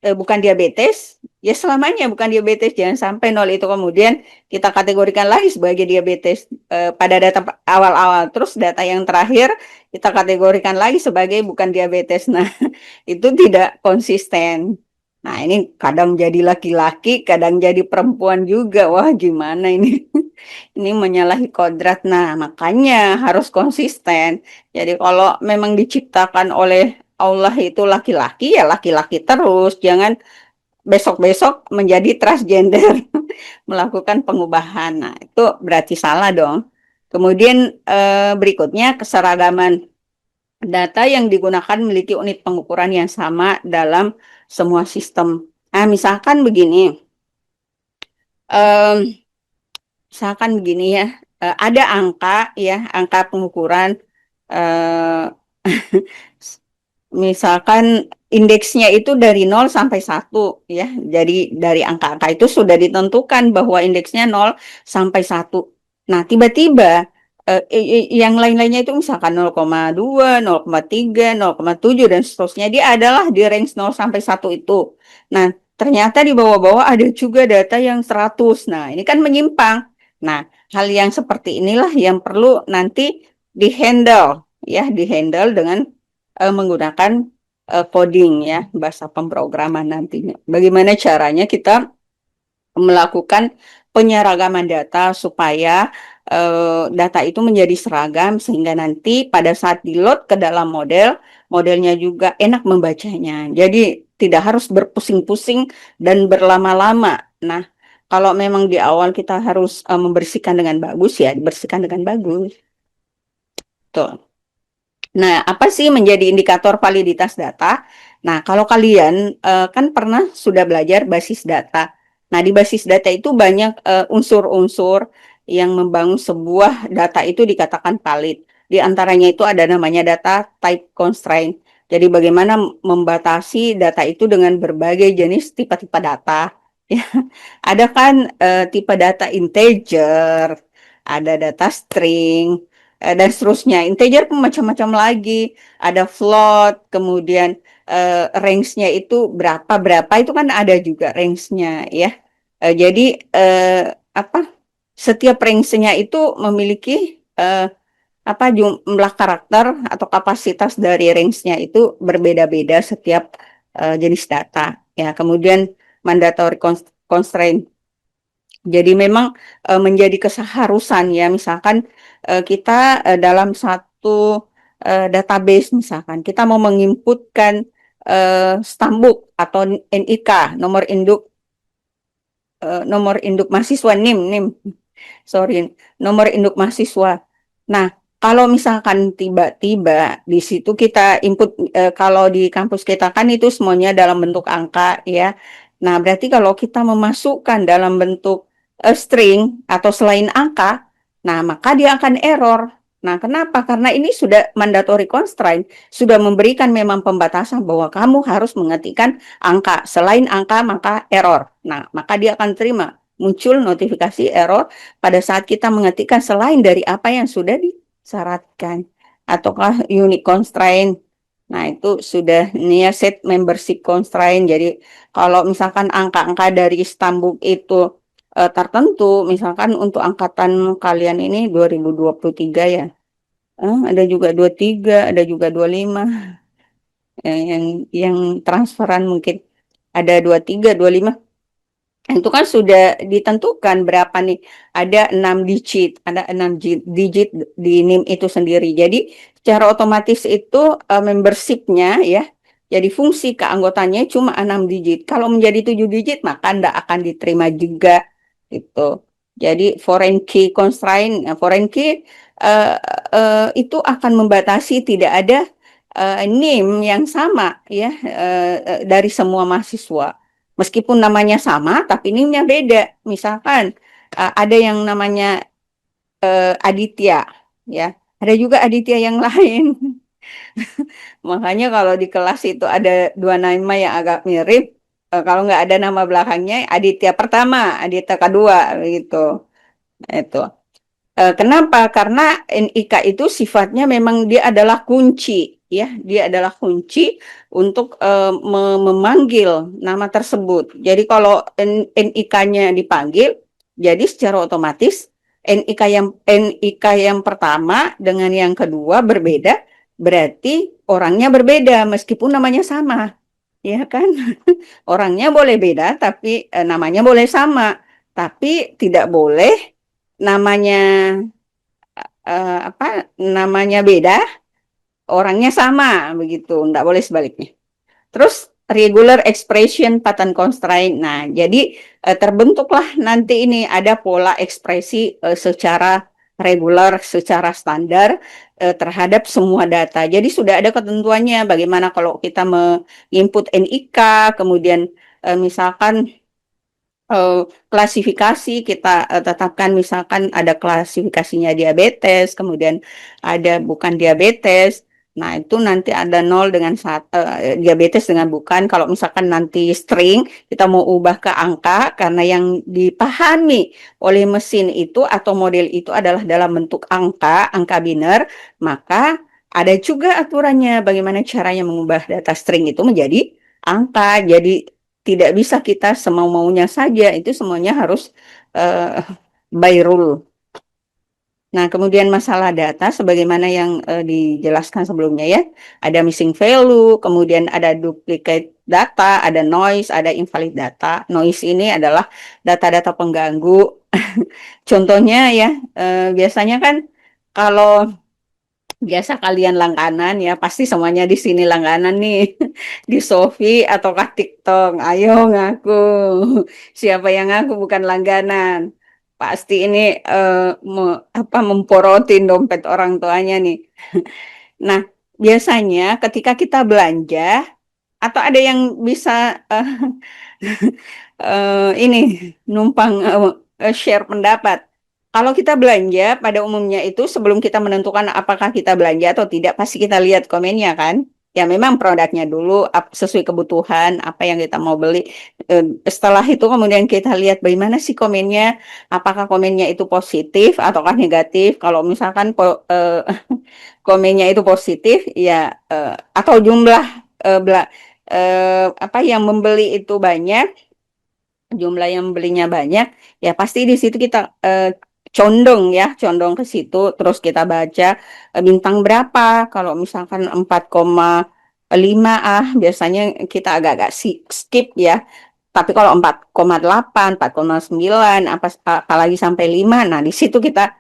bukan diabetes, ya selamanya bukan diabetes. Jangan sampai 0 itu kemudian kita kategorikan lagi sebagai diabetes pada data awal-awal. Terus data yang terakhir kita kategorikan lagi sebagai bukan diabetes. Nah, itu tidak konsisten. Nah, ini kadang jadi laki-laki, kadang jadi perempuan juga. Wah, gimana ini? Ini menyalahi kodrat. Nah, makanya harus konsisten. Jadi kalau memang diciptakan oleh Allah itu laki-laki, ya laki-laki terus. Jangan besok-besok menjadi transgender, melakukan pengubahan. Nah, itu berarti salah dong. Kemudian berikutnya keseragaman data yang digunakan memiliki unit pengukuran yang sama dalam semua sistem. Nah, misalkan begini ya, ada angka ya, angka pengukuran. eh, misalkan indeksnya itu dari 0 sampai 1 ya. Jadi dari angka-angka itu sudah ditentukan bahwa indeksnya 0 sampai 1. Nah, tiba-tiba yang lain-lainnya itu misalkan 0,2, 0,3, 0,7 dan seterusnya dia adalah di range 0 sampai 1 itu. Nah, ternyata di bawah-bawah ada juga data yang 100. Nah, ini kan menyimpang. Nah, hal yang seperti inilah yang perlu nanti dihandle ya, dihandle dengan menggunakan coding ya, bahasa pemrograman nantinya. Bagaimana caranya kita melakukan penyeragaman data supaya data itu menjadi seragam sehingga nanti pada saat di-load ke dalam model, modelnya juga enak membacanya. Jadi tidak harus berpusing-pusing dan berlama-lama. Nah, kalau memang di awal kita harus membersihkan dengan bagus ya, dibersihkan dengan bagus. Tuh. Nah, apa sih menjadi indikator validitas data? Nah, kalau kalian kan pernah sudah belajar basis data. Nah, di basis data itu banyak unsur-unsur yang membangun sebuah data itu dikatakan valid. Di antaranya itu ada namanya data type constraint. Jadi bagaimana membatasi data itu dengan berbagai jenis tipe-tipe data. Ya, ada kan tipe data integer, ada data string, dan seterusnya. Integer pun macam-macam lagi. Ada float, kemudian range-nya itu berapa-berapa itu kan ada juga range-nya ya. Jadi apa? Setiap range-nya itu memiliki apa jumlah karakter atau kapasitas dari range-nya itu berbeda-beda setiap jenis data. Ya, kemudian mandatory constraint. Jadi memang menjadi keseharusan ya, misalkan kita dalam satu database misalkan kita mau menginputkan stambuk atau NIK, nomor induk mahasiswa NIM, sorry, nomor induk mahasiswa. Nah, kalau misalkan tiba-tiba di situ kita input, kalau di kampus kita kan itu semuanya dalam bentuk angka ya. Nah, berarti kalau kita memasukkan dalam bentuk string atau selain angka, nah maka dia akan error. Nah, kenapa? Karena ini sudah mandatory constraint, sudah memberikan memang pembatasan bahwa kamu harus mengetikkan angka. Selain angka, maka error. Nah, maka dia akan terima muncul notifikasi error pada saat kita mengetikkan selain dari apa yang sudah disyaratkan. Ataukah unique constraint. Nah, itu sudah near set membership constraint. Jadi, kalau misalkan angka-angka dari Stambuk itu tertentu, misalkan untuk angkatan kalian ini 2023 ya. Ada juga 23, ada juga 25. Yang transferan mungkin ada 23, 25. Itu kan sudah ditentukan berapa nih, ada 6 digit, ada 6 digit di NIM itu sendiri. Jadi secara otomatis itu membership-nya ya, jadi fungsi keanggotaannya cuma 6 digit. Kalau menjadi 7 digit maka tidak akan diterima juga itu. Jadi foreign key constraint, foreign key itu akan membatasi tidak ada NIM yang sama ya dari semua mahasiswa. Meskipun namanya sama, tapi NIM-nya beda. Misalkan ada yang namanya Aditya, ya. Ada juga Aditya yang lain. Makanya kalau di kelas itu ada dua nama yang agak mirip. Kalau nggak ada nama belakangnya, Aditya pertama, Aditya kedua, gitu. Itu. Kenapa? Karena NIK itu sifatnya memang dia adalah kunci, ya, dia adalah kunci untuk memanggil nama tersebut. Jadi kalau NIK-nya dipanggil, jadi secara otomatis NIK yang pertama dengan yang kedua berbeda, berarti orangnya berbeda meskipun namanya sama, ya kan? Orangnya boleh beda, tapi namanya boleh sama, tapi tidak boleh namanya apa namanya beda, orangnya sama begitu, enggak boleh sebaliknya. Terus regular expression pattern constraint. Nah, jadi terbentuklah nanti ini ada pola ekspresi secara regular, secara standar terhadap semua data. Jadi sudah ada ketentuannya bagaimana kalau kita menginput NIK, kemudian misalkan klasifikasi kita tetapkan, misalkan ada klasifikasinya diabetes, kemudian ada bukan diabetes. Nah, itu nanti ada 0 dengan diabetes dengan bukan. Kalau misalkan nanti string, kita mau ubah ke angka karena yang dipahami oleh mesin itu atau model itu adalah dalam bentuk angka, angka biner, maka ada juga aturannya bagaimana caranya mengubah data string itu menjadi angka. Jadi tidak bisa kita semau-maunya saja, itu semuanya harus uh, by rule. Nah, kemudian masalah data sebagaimana yang dijelaskan sebelumnya ya, ada missing value, kemudian ada duplicate data, ada noise, ada invalid data. Noise ini adalah data-data pengganggu. Contohnya ya, biasanya kan kalau biasa kalian langganan ya, pasti semuanya di sini langganan nih. Di Shopee ataukah TikTok. Ayo ngaku. Siapa yang ngaku bukan langganan? Pasti ini memporotin dompet orang tuanya nih. Nah, biasanya ketika kita belanja atau ada yang bisa ini numpang share pendapat. Kalau kita belanja pada umumnya itu sebelum kita menentukan apakah kita belanja atau tidak, pasti kita lihat komennya kan. Ya memang produknya dulu sesuai kebutuhan apa yang kita mau beli. Setelah itu kemudian kita lihat bagaimana sih komennya, apakah komennya itu positif ataukah negatif. Kalau misalkan komennya itu positif, ya atau jumlah apa yang membeli itu banyak, jumlah yang belinya banyak, ya pasti di situ kita condong ya, condong ke situ, terus kita baca bintang berapa. Kalau misalkan 4,5 biasanya kita agak-agak skip ya. Tapi kalau 4,8, 4,9, apalagi sampai 5, nah di situ kita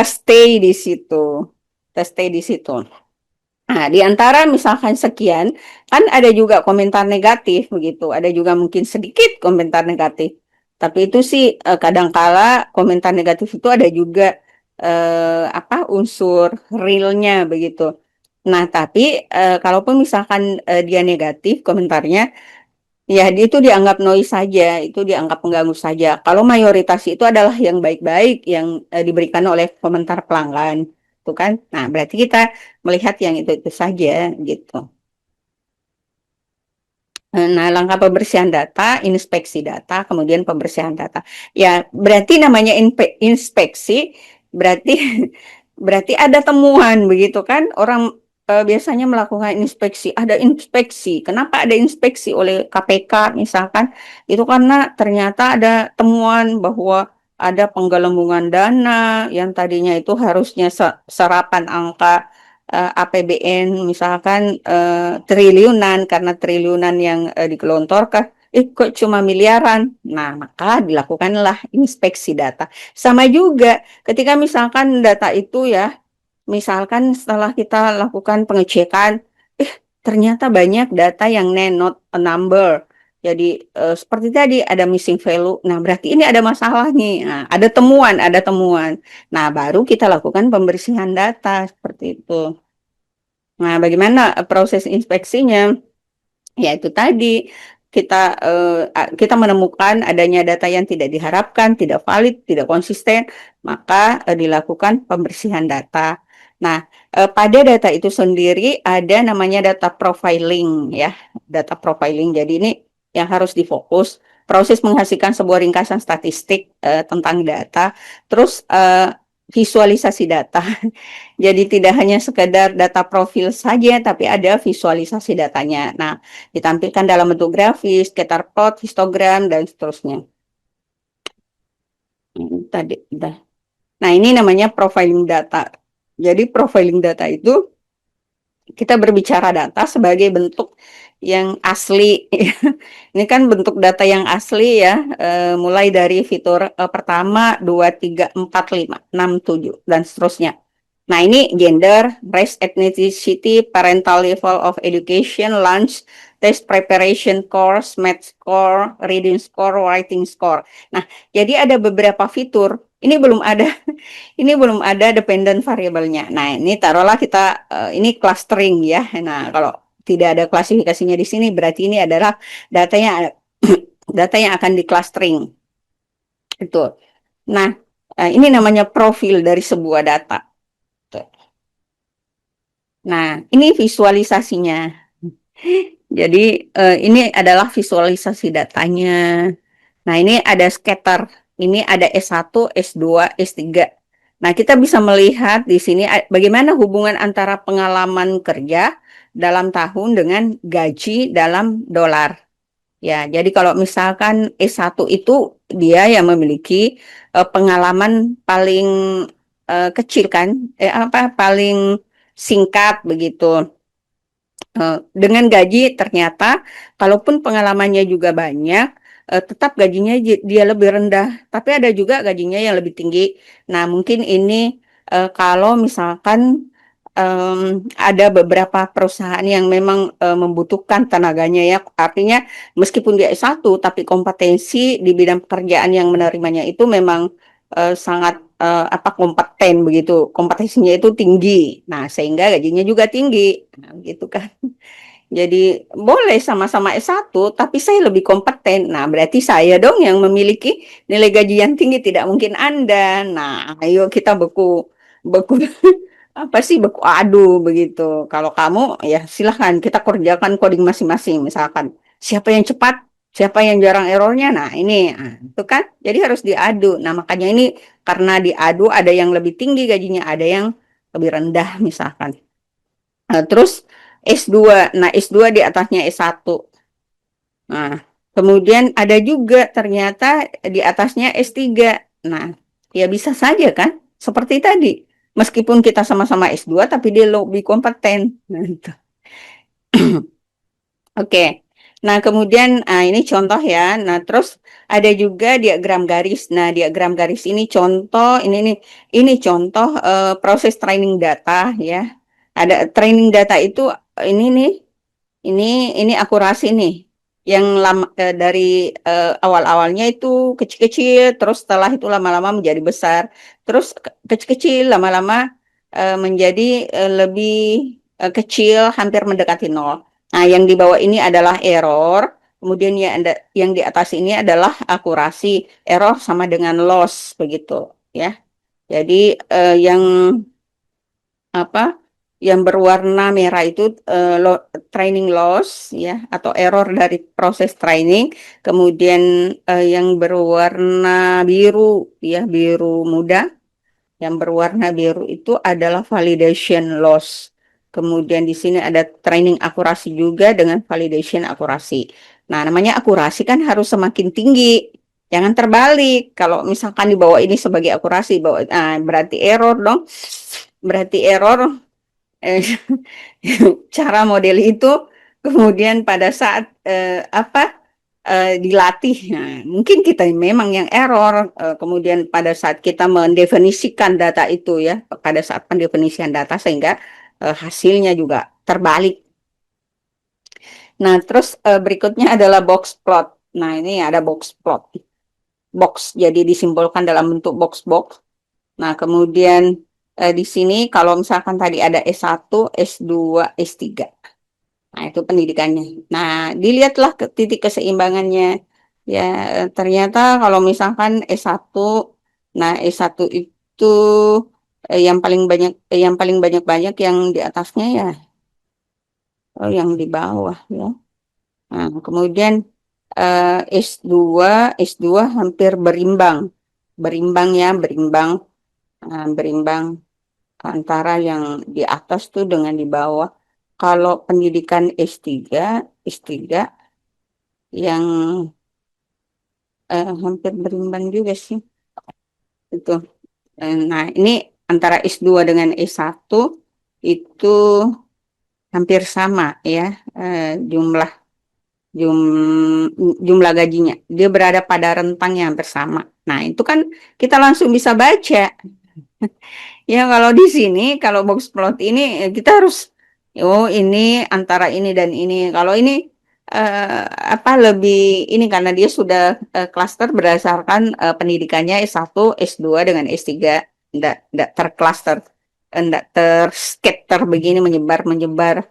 stay di situ. Kita stay di situ. Nah, di antara misalkan sekian, kan ada juga komentar negatif begitu, ada juga mungkin sedikit komentar negatif. Tapi itu sih kadangkala komentar negatif itu ada juga apa unsur realnya begitu. Nah, tapi kalaupun misalkan dia negatif komentarnya, ya itu dianggap noise saja, itu dianggap pengganggu saja. Kalau mayoritas itu adalah yang baik-baik yang diberikan oleh komentar pelanggan, tuh kan? Nah, berarti kita melihat yang itu saja gitu. Nah, langkah pembersihan data, inspeksi data, kemudian pembersihan data. Ya, berarti namanya inspeksi, berarti berarti ada temuan begitu kan? Orang biasanya melakukan inspeksi. Ada inspeksi. Kenapa ada inspeksi oleh KPK misalkan? Itu karena ternyata ada temuan bahwa ada penggelembungan dana yang tadinya itu harusnya serapan angka APBN misalkan triliunan, karena triliunan yang digelontorkan kok cuma miliaran. Nah, maka dilakukanlah inspeksi data. Sama juga ketika misalkan data itu ya, misalkan setelah kita lakukan pengecekan, ternyata banyak data yang not a number. Jadi seperti tadi ada missing value. Nah, berarti ini ada masalah nih. Nah, ada temuan, ada temuan. Nah, baru kita lakukan pembersihan data seperti itu. Nah, bagaimana proses inspeksinya? Ya itu tadi kita menemukan adanya data yang tidak diharapkan, tidak valid, tidak konsisten, maka dilakukan pembersihan data. Nah, pada data itu sendiri ada namanya data profiling ya, data profiling. Jadi ini yang harus difokus. Proses menghasilkan sebuah ringkasan statistik tentang data, terus visualisasi data. Jadi tidak hanya sekedar data profil saja, tapi ada visualisasi datanya. Nah, ditampilkan dalam bentuk grafis, scatter plot, histogram, dan seterusnya. Tadi, dah. Nah, ini namanya profiling data. Jadi profiling data itu kita berbicara data sebagai bentuk yang asli. Ini kan bentuk data yang asli ya, mulai dari fitur pertama, 2, 3, 4, 5, 6, 7, dan seterusnya. Nah, ini gender, race, ethnicity, parental level of education, lunch, test preparation course, math score, reading score, writing score. Nah, jadi ada beberapa fitur. Ini belum ada dependent variable-nya. Nah, ini taruhlah kita ini clustering ya. Nah, kalau tidak ada klasifikasinya di sini berarti ini adalah datanya data yang akan di clustering. Itu. Nah, ini namanya profil dari sebuah data. Nah, ini visualisasinya. Jadi, ini adalah visualisasi datanya. Nah, ini ada scatter. Ini ada S1, S2, S3. Nah, kita bisa melihat di sini bagaimana hubungan antara pengalaman kerja dalam tahun dengan gaji dalam dolar. Ya, jadi kalau misalkan S1 itu dia yang memiliki pengalaman paling kecil kan, paling singkat begitu. Dengan gaji ternyata kalaupun pengalamannya juga banyak, tetap gajinya dia lebih rendah. Tapi ada juga gajinya yang lebih tinggi. Nah, mungkin ini kalau misalkan ada beberapa perusahaan yang memang membutuhkan tenaganya ya, artinya meskipun dia S1 tapi kompetensi di bidang pekerjaan yang menerimanya itu memang sangat kompeten begitu, kompetensinya itu tinggi. Nah, sehingga gajinya juga tinggi. Nah, gitu kan. Jadi boleh sama-sama S1, tapi saya lebih kompeten. Nah, berarti saya dong yang memiliki nilai gaji yang tinggi, tidak mungkin Anda. Nah, ayo kita beku apa sih beku adu begitu. Kalau kamu ya silahkan kita kerjakan coding masing-masing. Misalkan siapa yang cepat, siapa yang jarang errornya. Nah, itu kan. Jadi harus diadu. Nah, makanya ini karena diadu ada yang lebih tinggi gajinya, ada yang lebih rendah misalkan. Terus S2. Nah, S2 di atasnya S1. Nah, kemudian ada juga ternyata di atasnya S3. Nah, ya bisa saja kan? Seperti tadi. Meskipun kita sama-sama S2, tapi dia lebih kompeten. Nah, itu. Oke. Nah, kemudian ini contoh ya. Nah, terus ada juga diagram garis. Nah, diagram garis ini contoh, ini contoh proses training data ya. Ada training data itu ini nih, ini ini akurasi nih. Yang lama dari awal-awalnya itu kecil-kecil, terus setelah itu lama-lama menjadi besar, terus kecil-kecil lama-lama menjadi lebih kecil, hampir mendekati nol. Nah, yang di bawah ini adalah error, kemudian yang di atas ini adalah akurasi. Error sama dengan loss begitu, ya. Jadi yang apa yang berwarna merah itu training loss ya atau error dari proses training, kemudian yang berwarna biru ya biru muda, yang berwarna biru itu adalah validation loss. Kemudian di sini ada training akurasi juga dengan validation akurasi. Nah, namanya akurasi kan harus semakin tinggi. Jangan terbalik. Kalau misalkan di bawah ini sebagai akurasi, berarti error dong. Berarti error eh, cara model itu kemudian pada saat dilatih, nah, mungkin kita memang yang error, kemudian pada saat kita mendefinisikan data itu ya, pada saat pendefinisian data sehingga hasilnya juga terbalik. Nah, terus berikutnya adalah box plot. Nah, ini ada box plot. Box jadi disimbolkan dalam bentuk box-box. Nah, kemudian di sini kalau misalkan tadi ada S1, S2, S3. Nah, itu pendidikannya. Nah, dilihatlah ke titik keseimbangannya. Ya, ternyata kalau misalkan S1, nah S1 itu yang paling banyak yang di atasnya ya, yang di bawah ya. Nah, kemudian S2, S2 hampir berimbang. Berimbang ya, berimbang. Berimbang antara yang di atas tuh dengan di bawah. Kalau pendidikan S3, S3 yang hampir berimbang juga sih. Itu. Nah, ini antara S2 dengan S1 itu hampir sama ya jumlah jum, jumlah gajinya. Dia berada pada rentang yang hampir sama. Nah, itu kan kita langsung bisa baca. Ya, kalau di sini, kalau box plot ini kita harus, oh ini antara ini dan ini. Kalau ini eh, lebih ini karena dia sudah klaster berdasarkan pendidikannya S1, S2 dengan S3, enggak terklaster, enggak terscatter begini menyebar-menyebar.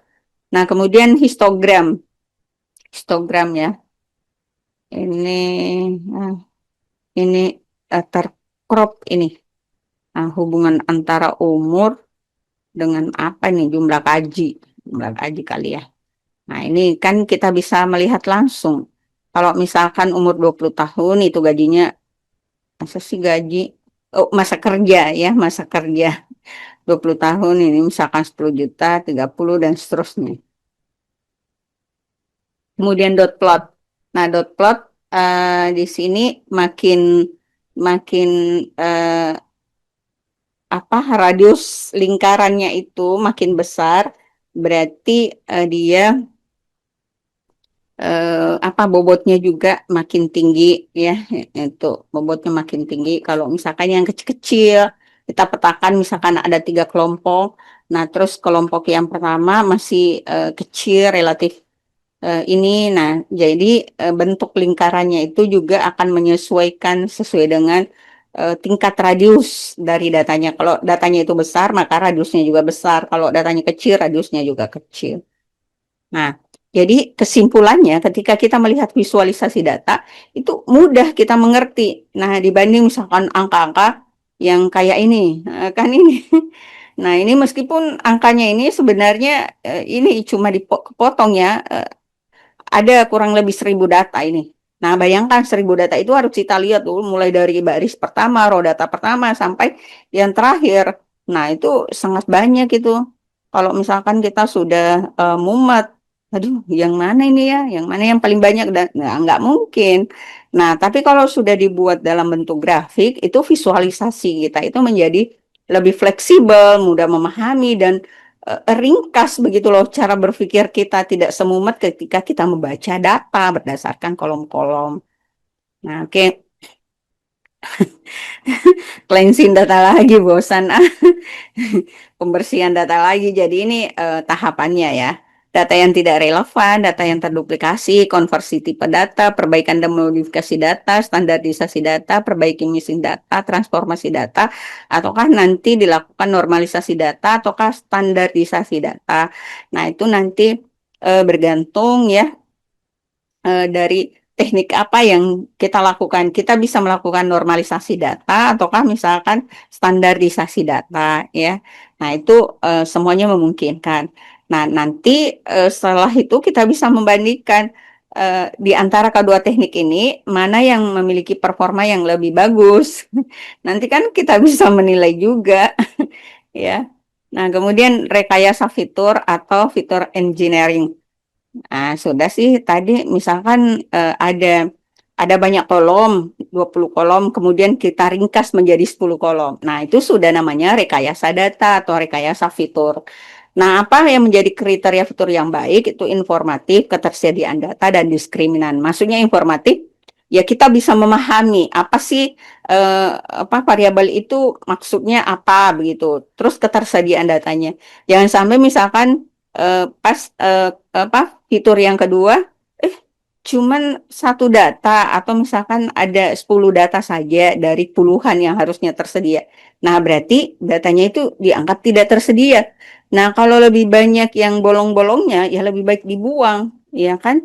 Nah, kemudian histogram, histogram ya. Ini, ah, ini tercrop ini. Nah, hubungan antara umur dengan apa nih jumlah kaji kali ya. Nah, ini kan kita bisa melihat langsung. Kalau misalkan umur 20 tahun itu gajinya, masa sih gaji, oh, masa kerja ya, masa kerja 20 tahun ini misalkan 10 juta, 30 dan seterusnya. Kemudian dot plot. Nah, dot plot di sini makin makin eh, apa radius lingkarannya itu makin besar, berarti dia apa bobotnya juga makin tinggi ya. Itu bobotnya makin tinggi. Kalau misalkan yang kecil-kecil kita petakan misalkan ada 3 kelompok, nah terus kelompok yang pertama masih kecil relatif ini, nah jadi bentuk lingkarannya itu juga akan menyesuaikan sesuai dengan tingkat radius dari datanya. Kalau datanya itu besar maka radiusnya juga besar, kalau datanya kecil radiusnya juga kecil. Nah, jadi kesimpulannya ketika kita melihat visualisasi data itu mudah kita mengerti. Nah, dibanding misalkan angka-angka yang kayak ini, kan ini. Nah, ini meskipun angkanya ini sebenarnya ini cuma dipotong ya, ada kurang lebih 1.000 data ini. Nah, bayangkan 1.000 data itu harus kita lihat dulu mulai dari baris pertama, row data pertama sampai yang terakhir. Nah, itu sangat banyak itu. Kalau misalkan kita sudah mumet, aduh, yang mana ini ya, yang mana yang paling banyak dan nah, nggak mungkin. Nah, tapi kalau sudah dibuat dalam bentuk grafik, itu visualisasi kita itu menjadi lebih fleksibel, mudah memahami dan ringkas begitu loh cara berpikir kita tidak semumet ketika kita membaca data berdasarkan kolom-kolom. Nah, oke, cleansing data lagi bosan ah. Pembersihan data lagi. Jadi ini tahapannya ya. Data yang tidak relevan, data yang terduplikasi, konversi tipe data, perbaikan dan modifikasi data, standarisasi data, perbaiki missing data, transformasi data, ataukah nanti dilakukan normalisasi data, ataukah standarisasi data. Nah, itu nanti bergantung ya dari teknik apa yang kita lakukan. Kita bisa melakukan normalisasi data ataukah misalkan standarisasi data ya. Nah, itu semuanya memungkinkan. Nah, nanti setelah itu kita bisa membandingkan di antara kedua teknik ini mana yang memiliki performa yang lebih bagus. Nanti kan kita bisa menilai juga ya. Nah, kemudian rekayasa fitur atau fitur engineering. Nah, sudah sih tadi misalkan ada banyak kolom, 20 kolom, kemudian kita ringkas menjadi 10 kolom. Nah, itu sudah namanya rekayasa data atau rekayasa fitur. Nah, apa yang menjadi kriteria fitur yang baik itu informatif, ketersediaan data dan diskriminan. Maksudnya informatif, ya kita bisa memahami apa sih apa variabel itu maksudnya apa begitu. Terus ketersediaan datanya. Jangan sampai misalkan pas apa fitur yang kedua eh cuman satu data atau misalkan ada 10 data saja dari puluhan yang harusnya tersedia. Nah, berarti datanya itu dianggap tidak tersedia. Nah, kalau lebih banyak yang bolong-bolongnya ya lebih baik dibuang, ya kan?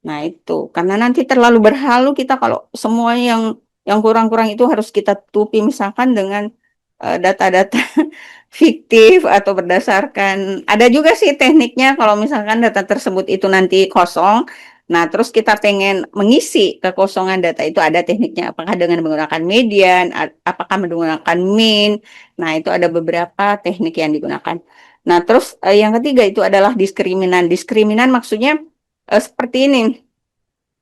Nah, itu karena nanti terlalu berhalu kita kalau semua yang kurang-kurang itu harus kita tutupi misalkan dengan data-data fiktif atau berdasarkan ada juga sih tekniknya kalau misalkan data tersebut itu nanti kosong. Nah, terus kita pengen mengisi kekosongan data itu ada tekniknya apakah dengan menggunakan median, apakah menggunakan mean. Nah, itu ada beberapa teknik yang digunakan. Nah, terus yang ketiga itu adalah diskriminan. Diskriminan maksudnya seperti ini.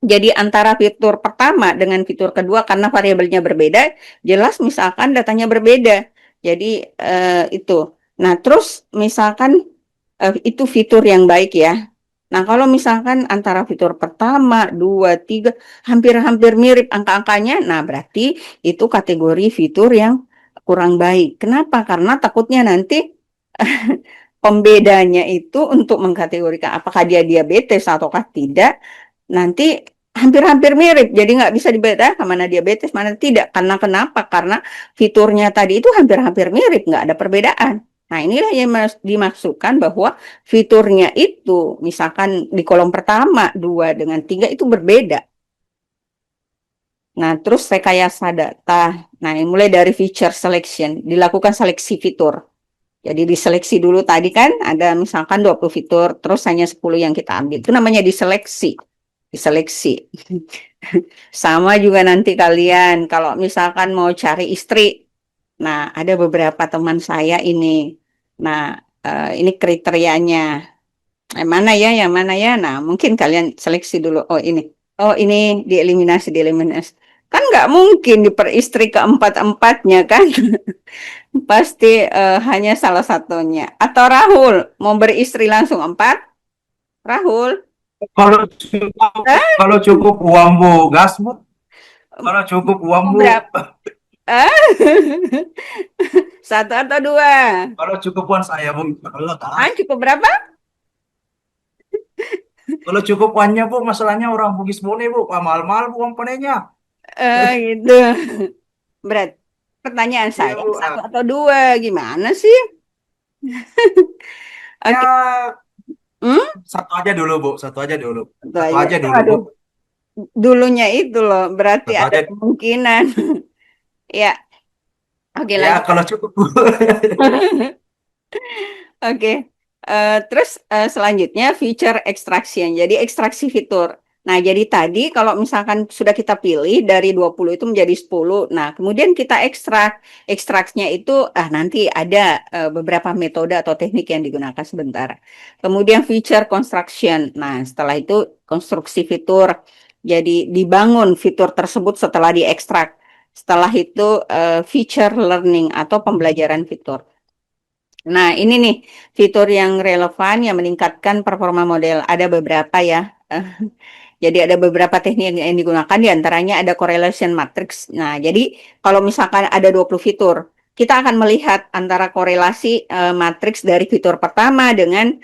Jadi antara fitur pertama dengan fitur kedua karena variabelnya berbeda, jelas misalkan datanya berbeda. Jadi itu. Nah, terus misalkan itu fitur yang baik ya. Nah, kalau misalkan antara fitur pertama, dua, tiga, hampir-hampir mirip angka-angkanya, nah berarti itu kategori fitur yang kurang baik. Kenapa? Karena takutnya nanti pembedanya itu untuk mengkategorikan apakah dia diabetes ataukah tidak, nanti hampir-hampir mirip. Jadi nggak bisa dibedakan mana diabetes, mana tidak. Karena kenapa? Karena fiturnya tadi itu hampir-hampir mirip, nggak ada perbedaan. Nah, inilah yang dimaksudkan bahwa fiturnya itu, misalkan di kolom pertama, 2 dengan 3 itu berbeda. Nah, terus rekayasa data. Nah, mulai dari feature selection, dilakukan seleksi fitur. Jadi diseleksi dulu tadi kan ada misalkan 20 fitur, terus hanya 10 yang kita ambil. Itu namanya diseleksi. Diseleksi. Sama juga nanti kalian kalau misalkan mau cari istri. Nah, ada beberapa teman saya ini. Nah, ini kriterianya. Yang mana ya, yang mana ya? Nah, mungkin kalian seleksi dulu. Oh, ini. Oh, ini dieliminasi, dieliminasi. Kan nggak mungkin diperistri keempat-empatnya kan? Pasti hanya salah satunya. Atau Rahul, mau beristri langsung empat? Rahul? Kalau cukup Eh? kalau cukup uang bu, gas bu. Kalau cukup uang Mau bu, berapa? Eh? Satu atau dua? kalau cukup uang saya bu. Kalau Ah, tak. cukup berapa? Kalau cukup uangnya bu, masalahnya orang Bugis boleh bu, mahal-mahal bu uang panennya. Gitu. Berat. Pertanyaan Iya saya, bu. satu atau dua? Gimana sih? Oke. Ya Hmm? satu aja dulu bu, satu aja dulu, Itu satu aja. aja dulu bu, Aduh. Dulunya itu loh, berarti satu ada aja. kemungkinan. Ya, oke Ya lanjut. kalau cukup bu. Oke, terus selanjutnya feature extraction. Jadi ekstraksi fitur. Nah, jadi tadi kalau misalkan sudah kita pilih dari 20 itu menjadi 10. Nah, kemudian kita ekstrak. Ekstraksinya itu nanti ada beberapa metode atau teknik yang digunakan sebentar. Kemudian feature construction. Nah, setelah itu konstruksi fitur. Jadi dibangun fitur tersebut setelah diekstrak. Setelah itu feature learning atau pembelajaran fitur. Nah, ini nih fitur yang relevan yang meningkatkan performa model. Ada beberapa ya. Jadi ada beberapa teknik yang digunakan, di antaranya ada correlation matrix. Nah, jadi kalau misalkan ada 20 fitur, kita akan melihat antara korelasi matriks dari fitur pertama dengan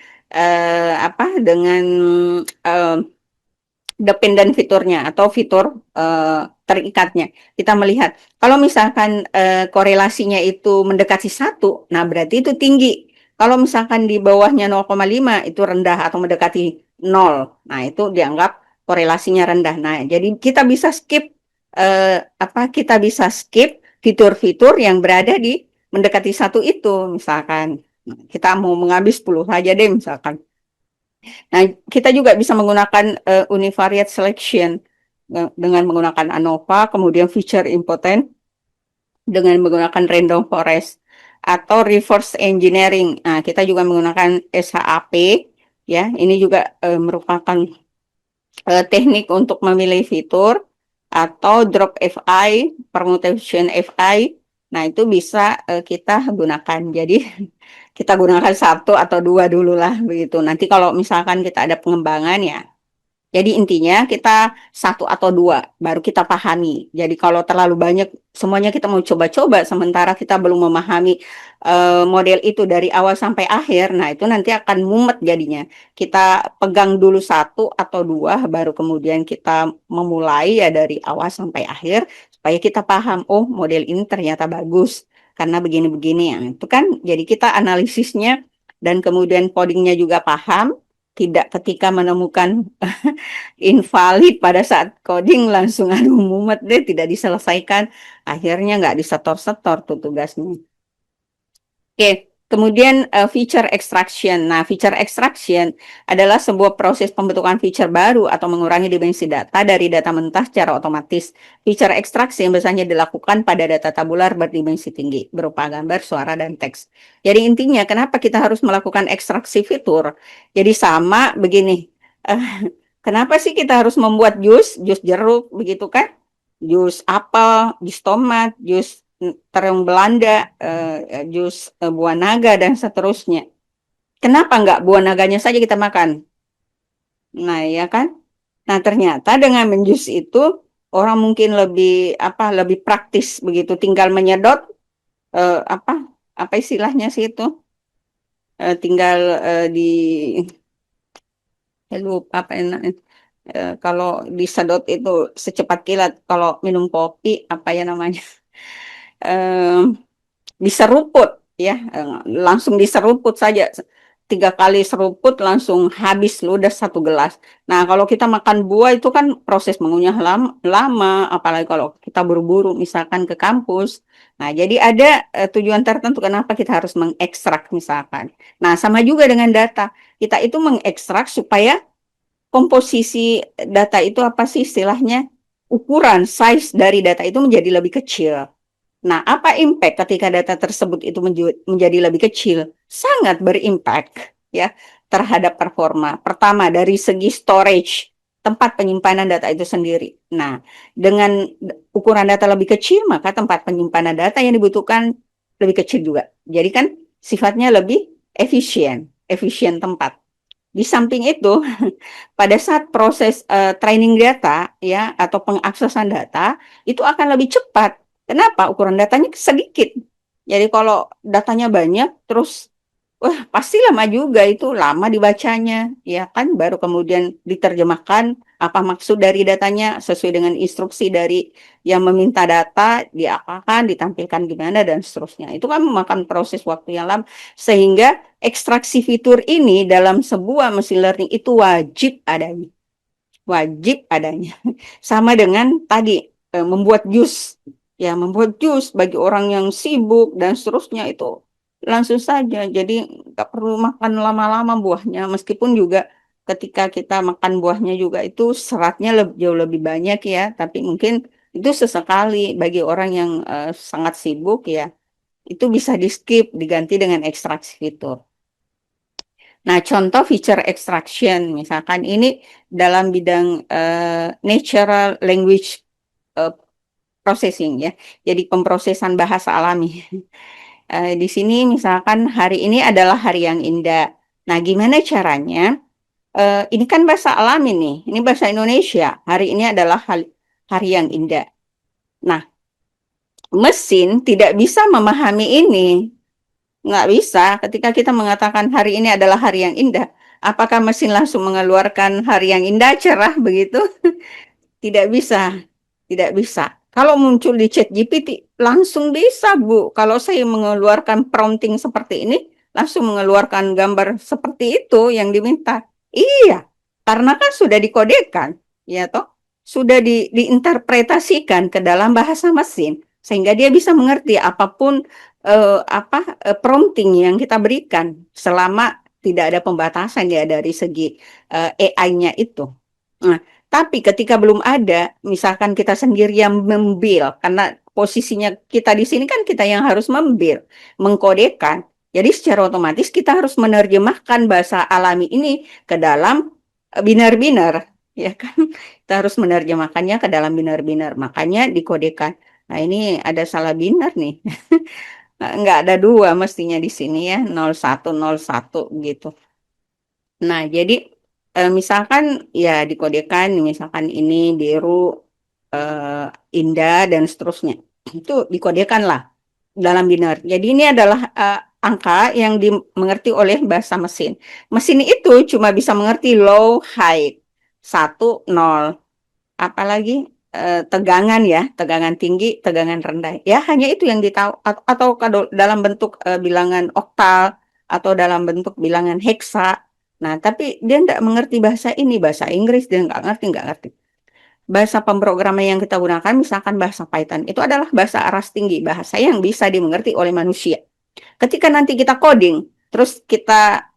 dengan eh, dependent fiturnya atau fitur terikatnya. Kita melihat kalau misalkan korelasinya itu mendekati satu, nah berarti itu tinggi. Kalau misalkan di bawahnya 0,5 itu rendah atau mendekati nol, nah itu dianggap korelasinya rendah. Nah, jadi kita bisa skip kita bisa skip fitur-fitur yang berada di mendekati satu itu, misalkan. Nah, kita mau mengambil 10 saja deh misalkan. Nah, kita juga bisa menggunakan univariate selection dengan menggunakan ANOVA, kemudian feature impotent dengan menggunakan random forest atau reverse engineering. Nah, kita juga menggunakan SHAP ya. Ini juga merupakan teknik untuk memilih fitur atau drop FI, permutation FI. Nah, itu bisa kita gunakan. Jadi kita gunakan satu atau dua dulu lah begitu. Nanti kalau misalkan kita ada pengembangan ya, jadi intinya kita satu atau dua baru kita pahami. Jadi kalau terlalu banyak semuanya kita mau coba-coba sementara kita belum memahami model itu dari awal sampai akhir, nah itu nanti akan mumet jadinya. Kita pegang dulu satu atau dua baru kemudian kita memulai ya dari awal sampai akhir supaya kita paham, oh model ini ternyata bagus karena begini-begini ya. Itu kan jadi kita analisisnya dan kemudian codingnya juga paham, tidak ketika menemukan invalid pada saat coding langsung aduh mumet deh tidak diselesaikan, akhirnya nggak disetor-setor tuh tugasnya. Oke, kemudian feature extraction. Nah, feature extraction adalah sebuah proses pembentukan feature baru atau mengurangi dimensi data dari data mentah secara otomatis. Feature extraction biasanya dilakukan pada data tabular berdimensi tinggi, berupa gambar, suara, dan teks. Jadi intinya, kenapa kita harus melakukan ekstraksi fitur? Jadi sama begini, kenapa sih kita harus membuat jus jeruk, begitu kan? Jus apel, jus tomat, jus terung Belanda, jus buah naga dan seterusnya. Kenapa nggak buah naganya saja kita makan? Nah, ya kan? Nah, ternyata dengan menjus itu orang mungkin lebih praktis begitu, tinggal menyedot eh, apa apa istilahnya sih itu? Tinggal di lupa apa enak. Kalau disedot itu secepat kilat. Kalau minum kopi apa ya namanya? Diseruput ya, langsung diseruput saja 3 kali seruput langsung habis ludas 1 gelas. Nah, kalau kita makan buah itu kan proses mengunyah lama, apalagi kalau kita buru-buru misalkan ke kampus. Nah, jadi ada tujuan tertentu kenapa kita harus mengekstrak misalkan. Nah, sama juga dengan data. Kita itu mengekstrak supaya komposisi data itu apa sih istilahnya? Ukuran, size dari data itu menjadi lebih kecil. Nah, apa impact ketika data tersebut itu menjadi lebih kecil? Sangat berimpact ya terhadap performa. Pertama, dari segi storage, tempat penyimpanan data itu sendiri. Nah, dengan ukuran data lebih kecil, maka tempat penyimpanan data yang dibutuhkan lebih kecil juga. Jadi kan sifatnya lebih efisien tempat. Di samping itu, pada saat proses training data ya atau pengaksesan data itu akan lebih cepat. Kenapa? Ukuran datanya sedikit. Jadi kalau datanya banyak terus wah pasti lama juga itu lama dibacanya ya kan baru kemudian diterjemahkan apa maksud dari datanya sesuai dengan instruksi dari yang meminta data diapakan ditampilkan gimana dan seterusnya. Itu kan memakan proses waktu yang lama sehingga ekstraksi fitur ini dalam sebuah machine learning itu wajib adanya. Sama dengan tadi membuat jus, ya membuat jus bagi orang yang sibuk dan seterusnya itu langsung saja. Jadi nggak perlu makan lama-lama buahnya, meskipun juga ketika kita makan buahnya juga itu seratnya jauh lebih banyak ya. Tapi mungkin itu sesekali bagi orang yang sangat sibuk ya, itu bisa di skip diganti dengan ekstraksi fitur. Nah, contoh feature extraction, misalkan ini dalam bidang natural language eh, processing ya, jadi pemrosesan bahasa alami. Di sini misalkan hari ini adalah hari yang indah. Nah, gimana caranya? Ini kan bahasa alami nih, ini bahasa Indonesia. Hari ini adalah hari yang indah. Nah, mesin tidak bisa memahami ini. Nggak bisa. Ketika kita mengatakan hari ini adalah hari yang indah, apakah mesin langsung mengeluarkan hari yang indah, cerah begitu? Tidak bisa. Tidak bisa. Kalau muncul di chat GPT, langsung bisa, Bu. Kalau saya mengeluarkan prompting seperti ini, langsung mengeluarkan gambar seperti itu yang diminta. Iya, karena kan sudah dikodekan, ya toh? Sudah diinterpretasikan ke dalam bahasa mesin, sehingga dia bisa mengerti apapun prompting yang kita berikan selama tidak ada pembatasan ya dari segi AI-nya itu. Nah, tapi ketika belum ada, misalkan kita sendiri yang membuild, karena posisinya kita di sini kan kita yang harus membuild, mengkodekan. Jadi secara otomatis kita harus menerjemahkan bahasa alami ini ke dalam binar-binar, ya kan? Kita harus menerjemahkannya ke dalam binar-binar, makanya dikodekan. Nah, ini ada salah binar nih. Nggak ada dua mestinya di sini ya, 0101 gitu. Nah, jadi misalkan ya dikodekan, misalkan ini biru, eh, indah, dan seterusnya. Itu dikodekan lah dalam binar. Jadi ini adalah angka yang dimengerti oleh bahasa mesin. Mesin itu cuma bisa mengerti low, high, 1, 0. Apalagi tegangan ya, tegangan tinggi, tegangan rendah. Ya hanya itu yang ditahu atau dalam bentuk bilangan oktal atau dalam bentuk bilangan heksa. Nah, tapi dia nggak mengerti bahasa ini, bahasa Inggris dia nggak ngerti. Bahasa pemrograman yang kita gunakan, misalkan bahasa Python, itu adalah bahasa aras tinggi, bahasa yang bisa dimengerti oleh manusia. Ketika nanti kita coding, terus kita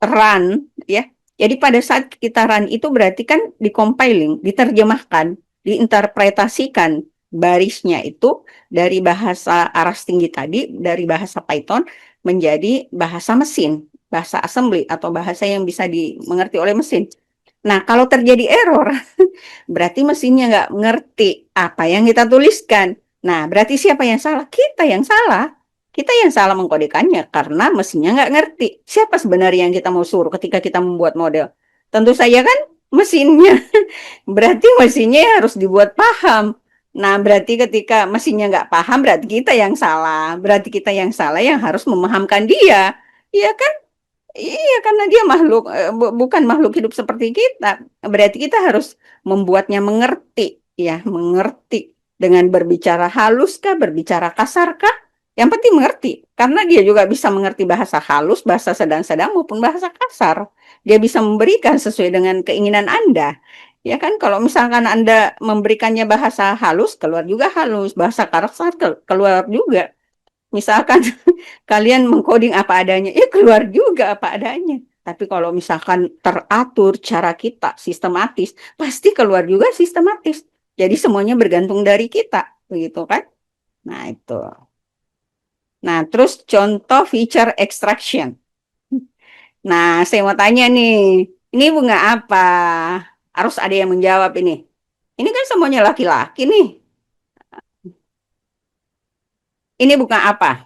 run ya. Jadi pada saat kita run itu berarti kan dicompiling, diterjemahkan, diinterpretasikan barisnya itu dari bahasa aras tinggi tadi, dari bahasa Python menjadi bahasa mesin, bahasa assembly atau bahasa yang bisa dimengerti oleh mesin. Nah, kalau terjadi error, berarti mesinnya nggak ngerti apa yang kita tuliskan. Nah, berarti siapa yang salah? Kita yang salah. Kita yang salah mengkodekannya karena mesinnya nggak ngerti. Siapa sebenarnya yang kita mau suruh ketika kita membuat model? Tentu saja kan mesinnya. Berarti mesinnya harus dibuat paham. Nah, berarti ketika mesinnya nggak paham, berarti kita yang salah. Berarti kita yang salah yang harus memahamkan dia. Iya kan? Iya, karena dia makhluk, bukan makhluk hidup seperti kita. Berarti kita harus membuatnya mengerti, ya, mengerti dengan berbicara halus kah, berbicara kasar kah, Yang penting mengerti, karena dia juga bisa mengerti bahasa halus, bahasa sedang-sedang maupun bahasa kasar. Dia bisa memberikan sesuai dengan keinginan Anda. Ya kan, kalau misalkan Anda memberikannya bahasa halus, keluar juga halus, bahasa kasar keluar juga. Misalkan kalian mengcoding apa adanya, ya keluar juga apa adanya. Tapi kalau misalkan teratur cara kita sistematis, pasti keluar juga sistematis. Jadi semuanya bergantung dari kita, begitu kan? Nah, itu. Nah, terus contoh feature extraction. Nah, saya mau tanya nih, ini bunga apa? Harus ada yang menjawab ini. Ini kan semuanya laki-laki nih. Ini bunga apa?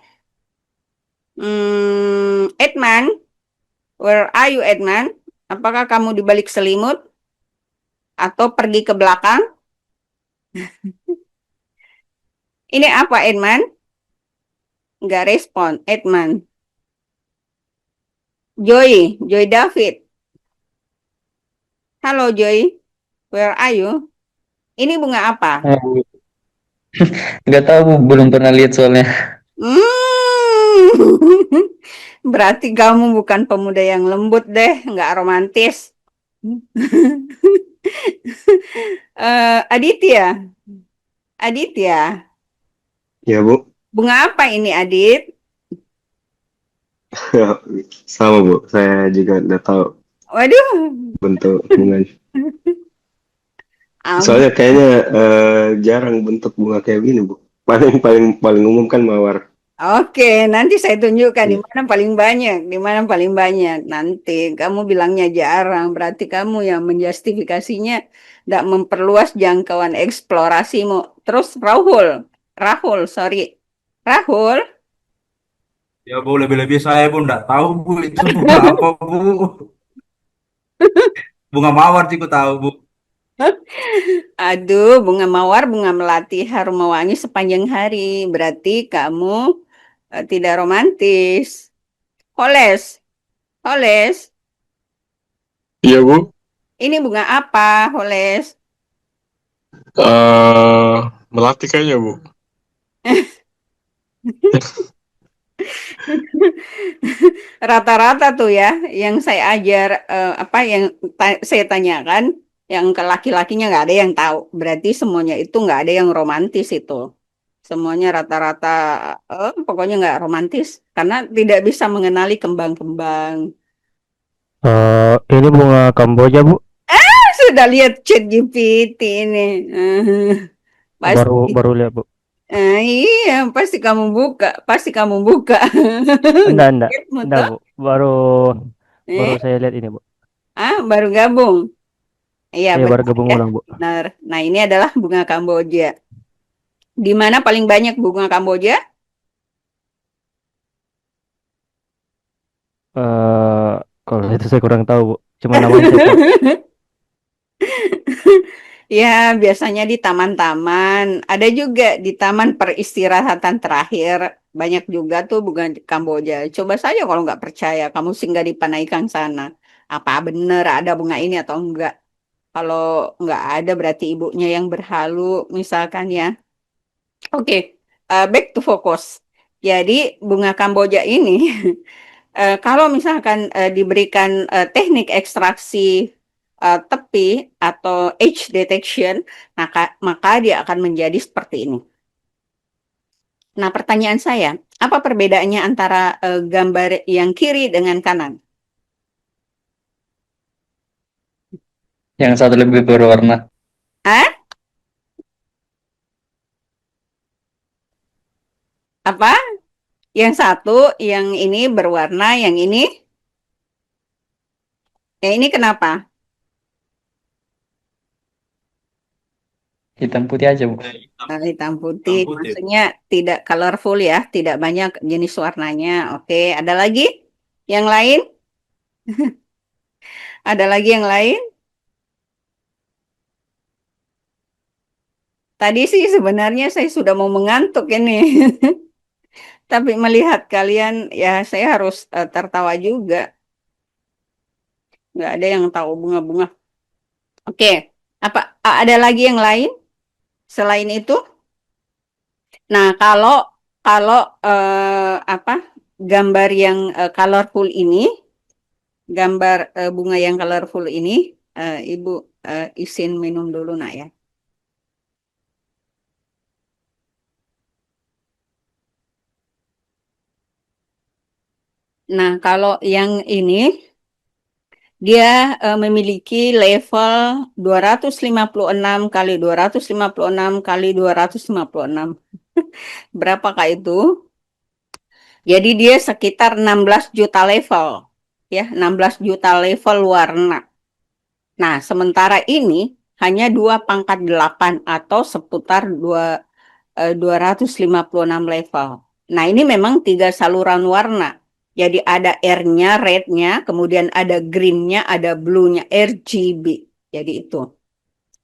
Edman, where are you, Edman? Apakah kamu di balik selimut atau pergi ke belakang? Ini apa, Edman? Nggak respon, Edman. Joy David. Halo, Joy. Where are you? Ini bunga apa? Oh, nggak tahu Bu, belum pernah lihat soalnya. Hmm. Berarti kamu bukan pemuda yang lembut deh, nggak romantis. Aditya, Aditya, Ya Bu, bunga apa ini, Adit? sama Bu. Saya juga nggak tahu Waduh, bentuk bunganya. am. Soalnya kayaknya jarang bentuk bunga kayak gini Bu. Paling paling paling umum kan mawar. Oke, nanti saya tunjukkan di Iya. mana paling banyak, di mana paling banyak. Nanti kamu bilangnya jarang, berarti kamu yang menjustifikasinya tidak memperluas jangkauan eksplorasimu. Terus Rahul, Rahul, sorry, Rahul. Ya Bu, lebih-lebih saya Bu nggak tahu Bu itu bunga apa Bu. Bunga mawar sih ku tahu Bu. Aduh, bunga mawar, bunga melati, harum mewangi sepanjang hari. Berarti kamu tidak romantis. Holes, Holes, Iya Bu. ini bunga apa, Holes? eh Melati kayaknya Bu. Rata-rata tuh ya, yang saya ajar, apa yang saya tanyakan, yang ke laki-lakinya nggak ada yang tahu. Berarti semuanya itu nggak ada yang romantis itu. Semuanya rata-rata, pokoknya nggak romantis, karena tidak bisa mengenali kembang-kembang. Ini bunga Kamboja Bu, Sudah lihat chat GPT ini. baru Pasti. baru lihat Bu. Iya, pasti kamu buka. Enggak, Chatmu enggak tuh. Bu, baru baru Eh, saya lihat ini Bu. baru gabung. Iya, Iya baru benar gabung ya. ulang Bu. Benar. Nah, ini adalah bunga Kamboja. Di mana paling banyak bunga Kamboja? eh Kalau itu saya kurang tahu Bu, cuma namanya saya tahu. Ya, biasanya di taman-taman. Ada juga di taman peristirahatan terakhir. Banyak juga tuh bunga Kamboja. Coba saja kalau nggak percaya, kamu singgah di Panaikan sana. Apa benar ada bunga ini atau enggak? Kalau nggak ada berarti ibunya yang berhalu, misalkan ya. Oke, back to focus. Jadi bunga Kamboja ini, kalau misalkan diberikan teknik ekstraksi tepi atau age detection, maka dia akan menjadi seperti ini. Nah, pertanyaan saya, apa perbedaannya antara gambar yang kiri dengan kanan? Yang satu lebih berwarna. Ah, apa? Yang satu, yang ini berwarna, yang ini kenapa? Hitam putih aja Bu. Hitam putih, Hitam putih. maksudnya tidak colorful ya, tidak banyak jenis warnanya. Oke, ada lagi? Yang lain? Ada lagi yang lain? Tadi sih sebenarnya saya sudah mau mengantuk ini. Tapi melihat kalian, ya saya harus tertawa juga. Nggak ada yang tahu bunga-bunga. Oke, ada lagi yang lain selain itu? Nah, kalau kalau apa gambar yang colorful ini, gambar bunga yang colorful ini, Ibu izin minum dulu nak ya. Nah, kalau yang ini dia memiliki level 256 kali 256 kali 256. Berapakah itu? Jadi dia sekitar 16 juta level. Ya, 16 juta level warna. Nah, sementara ini hanya 2 pangkat 8 atau seputar 256 level. Nah, ini memang 3 saluran warna. Jadi ada R-nya, red-nya, kemudian ada green-nya, ada blue-nya, RGB. Jadi itu.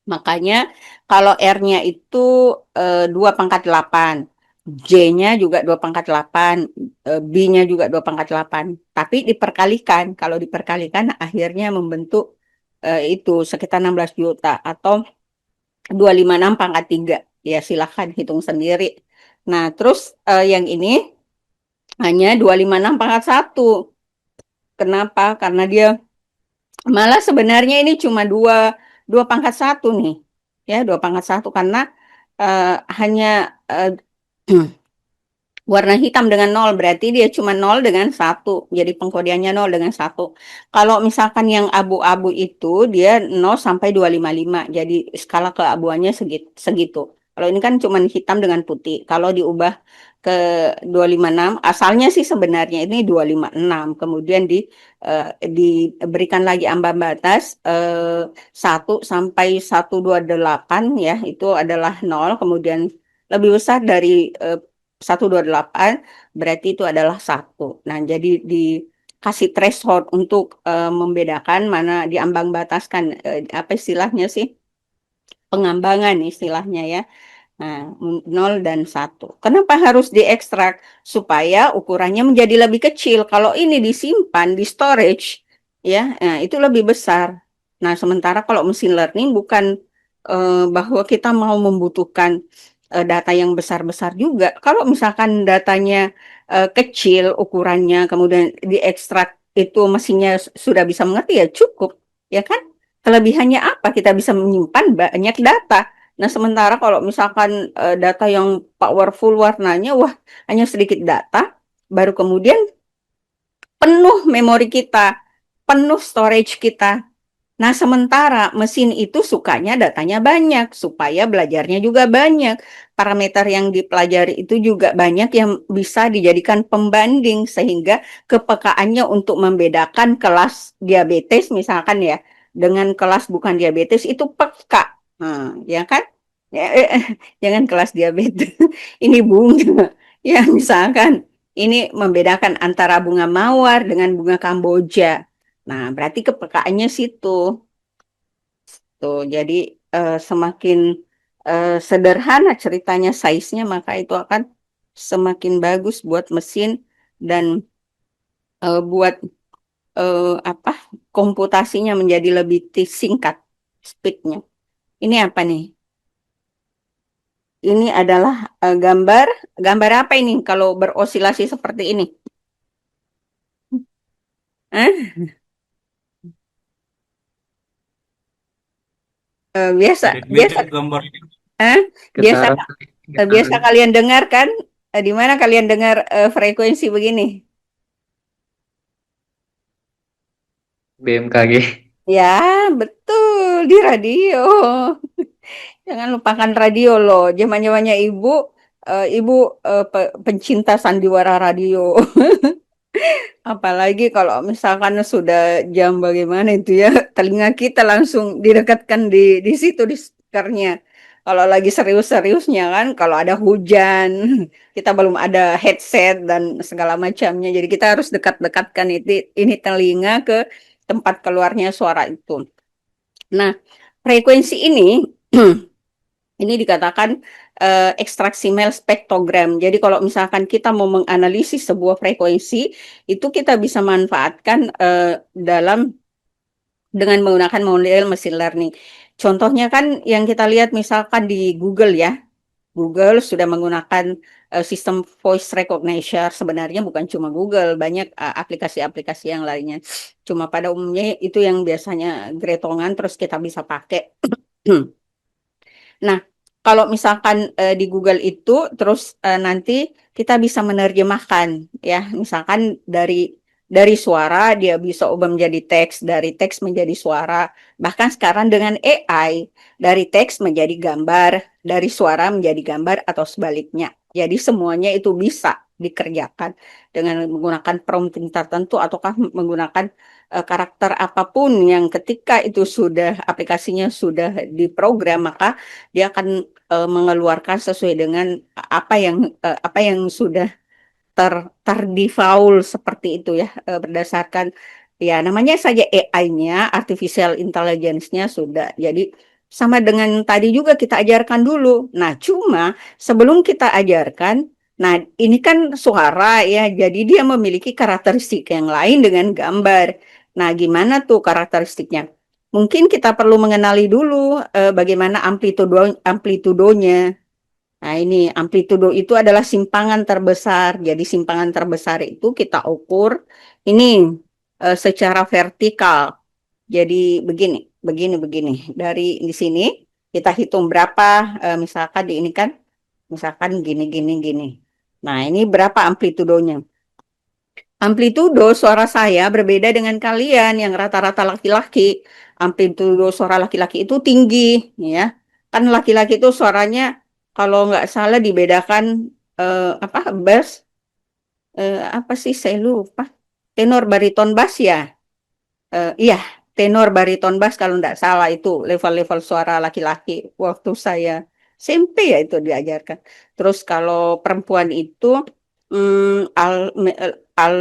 Makanya kalau R-nya itu 2 pangkat 8, J-nya juga 2 pangkat 8, B-nya juga 2 pangkat 8. Tapi diperkalikan, kalau diperkalikan akhirnya membentuk itu sekitar 16 juta atau 256 pangkat 3. Ya silahkan hitung sendiri. Nah terus yang ini hanya 256 pangkat 1. Kenapa? Karena dia malah sebenarnya ini cuma 2 pangkat 1 nih. Ya, 2 pangkat 1 karena hanya warna hitam dengan 0, berarti dia cuma 0 dengan 1. Jadi pengkodeannya 0 dengan 1. Kalau misalkan yang abu-abu itu dia 0 sampai 255. Jadi skala keabuannya segitu. Kalau ini kan cuma hitam dengan putih. Kalau diubah ke 256, asalnya sih sebenarnya ini 256. Kemudian diberikan lagi ambang batas 1 sampai 128 ya, itu adalah 0. Kemudian lebih besar dari 128 berarti itu adalah 1. Nah, jadi dikasih threshold untuk membedakan mana diambang bataskan apa istilahnya sih? Pengambangan istilahnya ya. Nah, 0 dan 1. Kenapa harus diekstrak? Supaya ukurannya menjadi lebih kecil. Kalau ini disimpan di storage, ya, nah, itu lebih besar. Nah, sementara kalau mesin learning bukan bahwa kita mau membutuhkan data yang besar-besar juga. Kalau misalkan datanya kecil ukurannya, kemudian diekstrak itu mesinnya sudah bisa mengerti ya cukup, ya kan? Kelebihannya apa? Kita bisa menyimpan banyak data. Nah, sementara kalau misalkan data yang powerful warnanya, wah, hanya sedikit data, baru kemudian penuh memori kita, penuh storage kita. Nah, sementara mesin itu sukanya datanya banyak, supaya belajarnya juga banyak. Parameter yang dipelajari itu juga banyak yang bisa dijadikan pembanding, sehingga kepekaannya untuk membedakan kelas diabetes misalkan ya, dengan kelas bukan diabetes itu peka. Nah, ya kan? Jangan kelas diabetes. Ini bunga. Ya, misalkan ini membedakan antara bunga mawar dengan bunga kamboja. Nah, berarti kepekaannya situ. Tuh, jadi semakin sederhana ceritanya size-nya, maka itu akan semakin bagus buat mesin dan buat apa komputasinya menjadi lebih singkat speed-nya. Ini apa nih? Ini adalah gambar apa ini kalau berosilasi seperti ini? Hah? Biasa, Beda-beda biasa, gambar ini. eh? Biasa, Getaran, biasa getaran kalian dengar kan? Di mana kalian dengar frekuensi begini? BMKG. Ya, betul di radio. Jangan lupakan radio loh. Zaman-zamannya ibu pencinta sandiwara radio. Apalagi kalau misalkan sudah jam bagaimana itu ya, telinga kita langsung didekatkan di situ di speakernya. Kalau lagi serius-seriusnya kan, kalau ada hujan, kita belum ada headset dan segala macamnya. Jadi kita harus dekat-dekatkan ini telinga ke tempat keluarnya suara itu. Nah, frekuensi ini ini dikatakan ekstraksimal spektrogram. Jadi kalau misalkan kita mau menganalisis sebuah frekuensi, itu kita bisa manfaatkan dengan menggunakan model machine learning. Contohnya kan yang kita lihat misalkan di Google ya. Google sudah menggunakan sistem voice recognition. Sebenarnya bukan cuma Google, banyak aplikasi-aplikasi yang lainnya. Cuma pada umumnya itu yang biasanya gretongan terus kita bisa pakai. Nah, kalau misalkan di Google itu terus nanti kita bisa menerjemahkan ya, misalkan dari suara dia bisa ubah menjadi teks, dari teks menjadi suara. Bahkan sekarang dengan AI dari teks menjadi gambar, dari suara menjadi gambar atau sebaliknya. Jadi semuanya itu bisa dikerjakan dengan menggunakan prompting tertentu ataukah menggunakan karakter apapun yang ketika itu sudah aplikasinya sudah diprogram, maka dia akan mengeluarkan sesuai dengan apa yang sudah terdefault seperti itu ya, berdasarkan ya namanya saja AI-nya, artificial intelligence-nya sudah. Jadi sama dengan tadi juga kita ajarkan dulu. Nah, cuma sebelum kita ajarkan, nah ini kan suara ya, jadi dia memiliki karakteristik yang lain dengan gambar. Nah, gimana tuh karakteristiknya? Mungkin kita perlu mengenali dulu bagaimana amplitudonya. Nah, ini amplitudo itu adalah simpangan terbesar. Jadi simpangan terbesar itu kita ukur ini secara vertikal. Jadi begini. Dari di sini kita hitung berapa, misalkan di ini kan, misalkan gini. Nah, ini berapa amplitudonya? Amplitudo suara saya berbeda dengan kalian yang rata-rata laki-laki. Amplitudo suara laki-laki itu tinggi, ya. Kan laki-laki itu suaranya kalau nggak salah dibedakan apa bass, apa sih saya lupa. Tenor, bariton, bass ya. Iya, tenor, bariton, bass kalau nggak salah itu level-level suara laki-laki waktu saya SMP ya itu diajarkan. Terus kalau perempuan itu al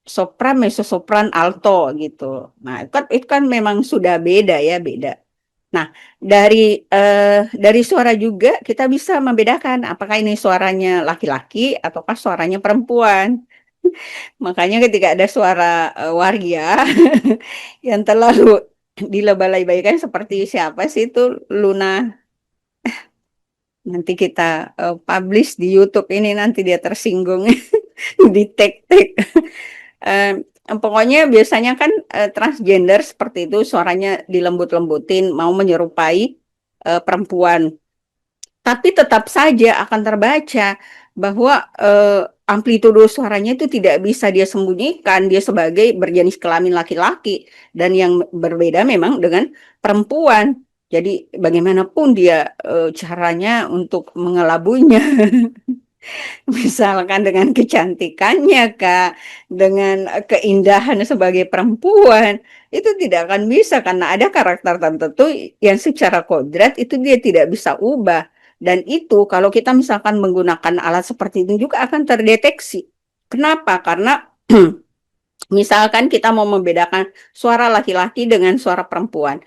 sopran, mezzo-sopran, alto gitu. Nah, itu kan memang sudah beda ya, beda. Nah, dari suara juga kita bisa membedakan apakah ini suaranya laki-laki ataukah suaranya perempuan. Makanya ketika ada suara waria yang terlalu dilebay-lebaykan seperti siapa sih itu Luna, nanti kita publish di YouTube ini nanti dia tersinggung di tag-tag. Eh, Pokoknya biasanya kan transgender seperti itu suaranya dilembut-lembutin mau menyerupai perempuan. Tapi tetap saja akan terbaca bahwa amplitudo suaranya itu tidak bisa dia sembunyikan, dia sebagai berjenis kelamin laki-laki dan yang berbeda memang dengan perempuan. Jadi bagaimanapun dia caranya untuk mengelabuinya, misalkan dengan kecantikannya, Kak, dengan keindahan sebagai perempuan, itu tidak akan bisa karena ada karakter tertentu yang secara kodrat itu dia tidak bisa ubah. Dan itu kalau kita misalkan menggunakan alat seperti itu juga akan terdeteksi. Kenapa? Karena misalkan kita mau membedakan suara laki-laki dengan suara perempuan.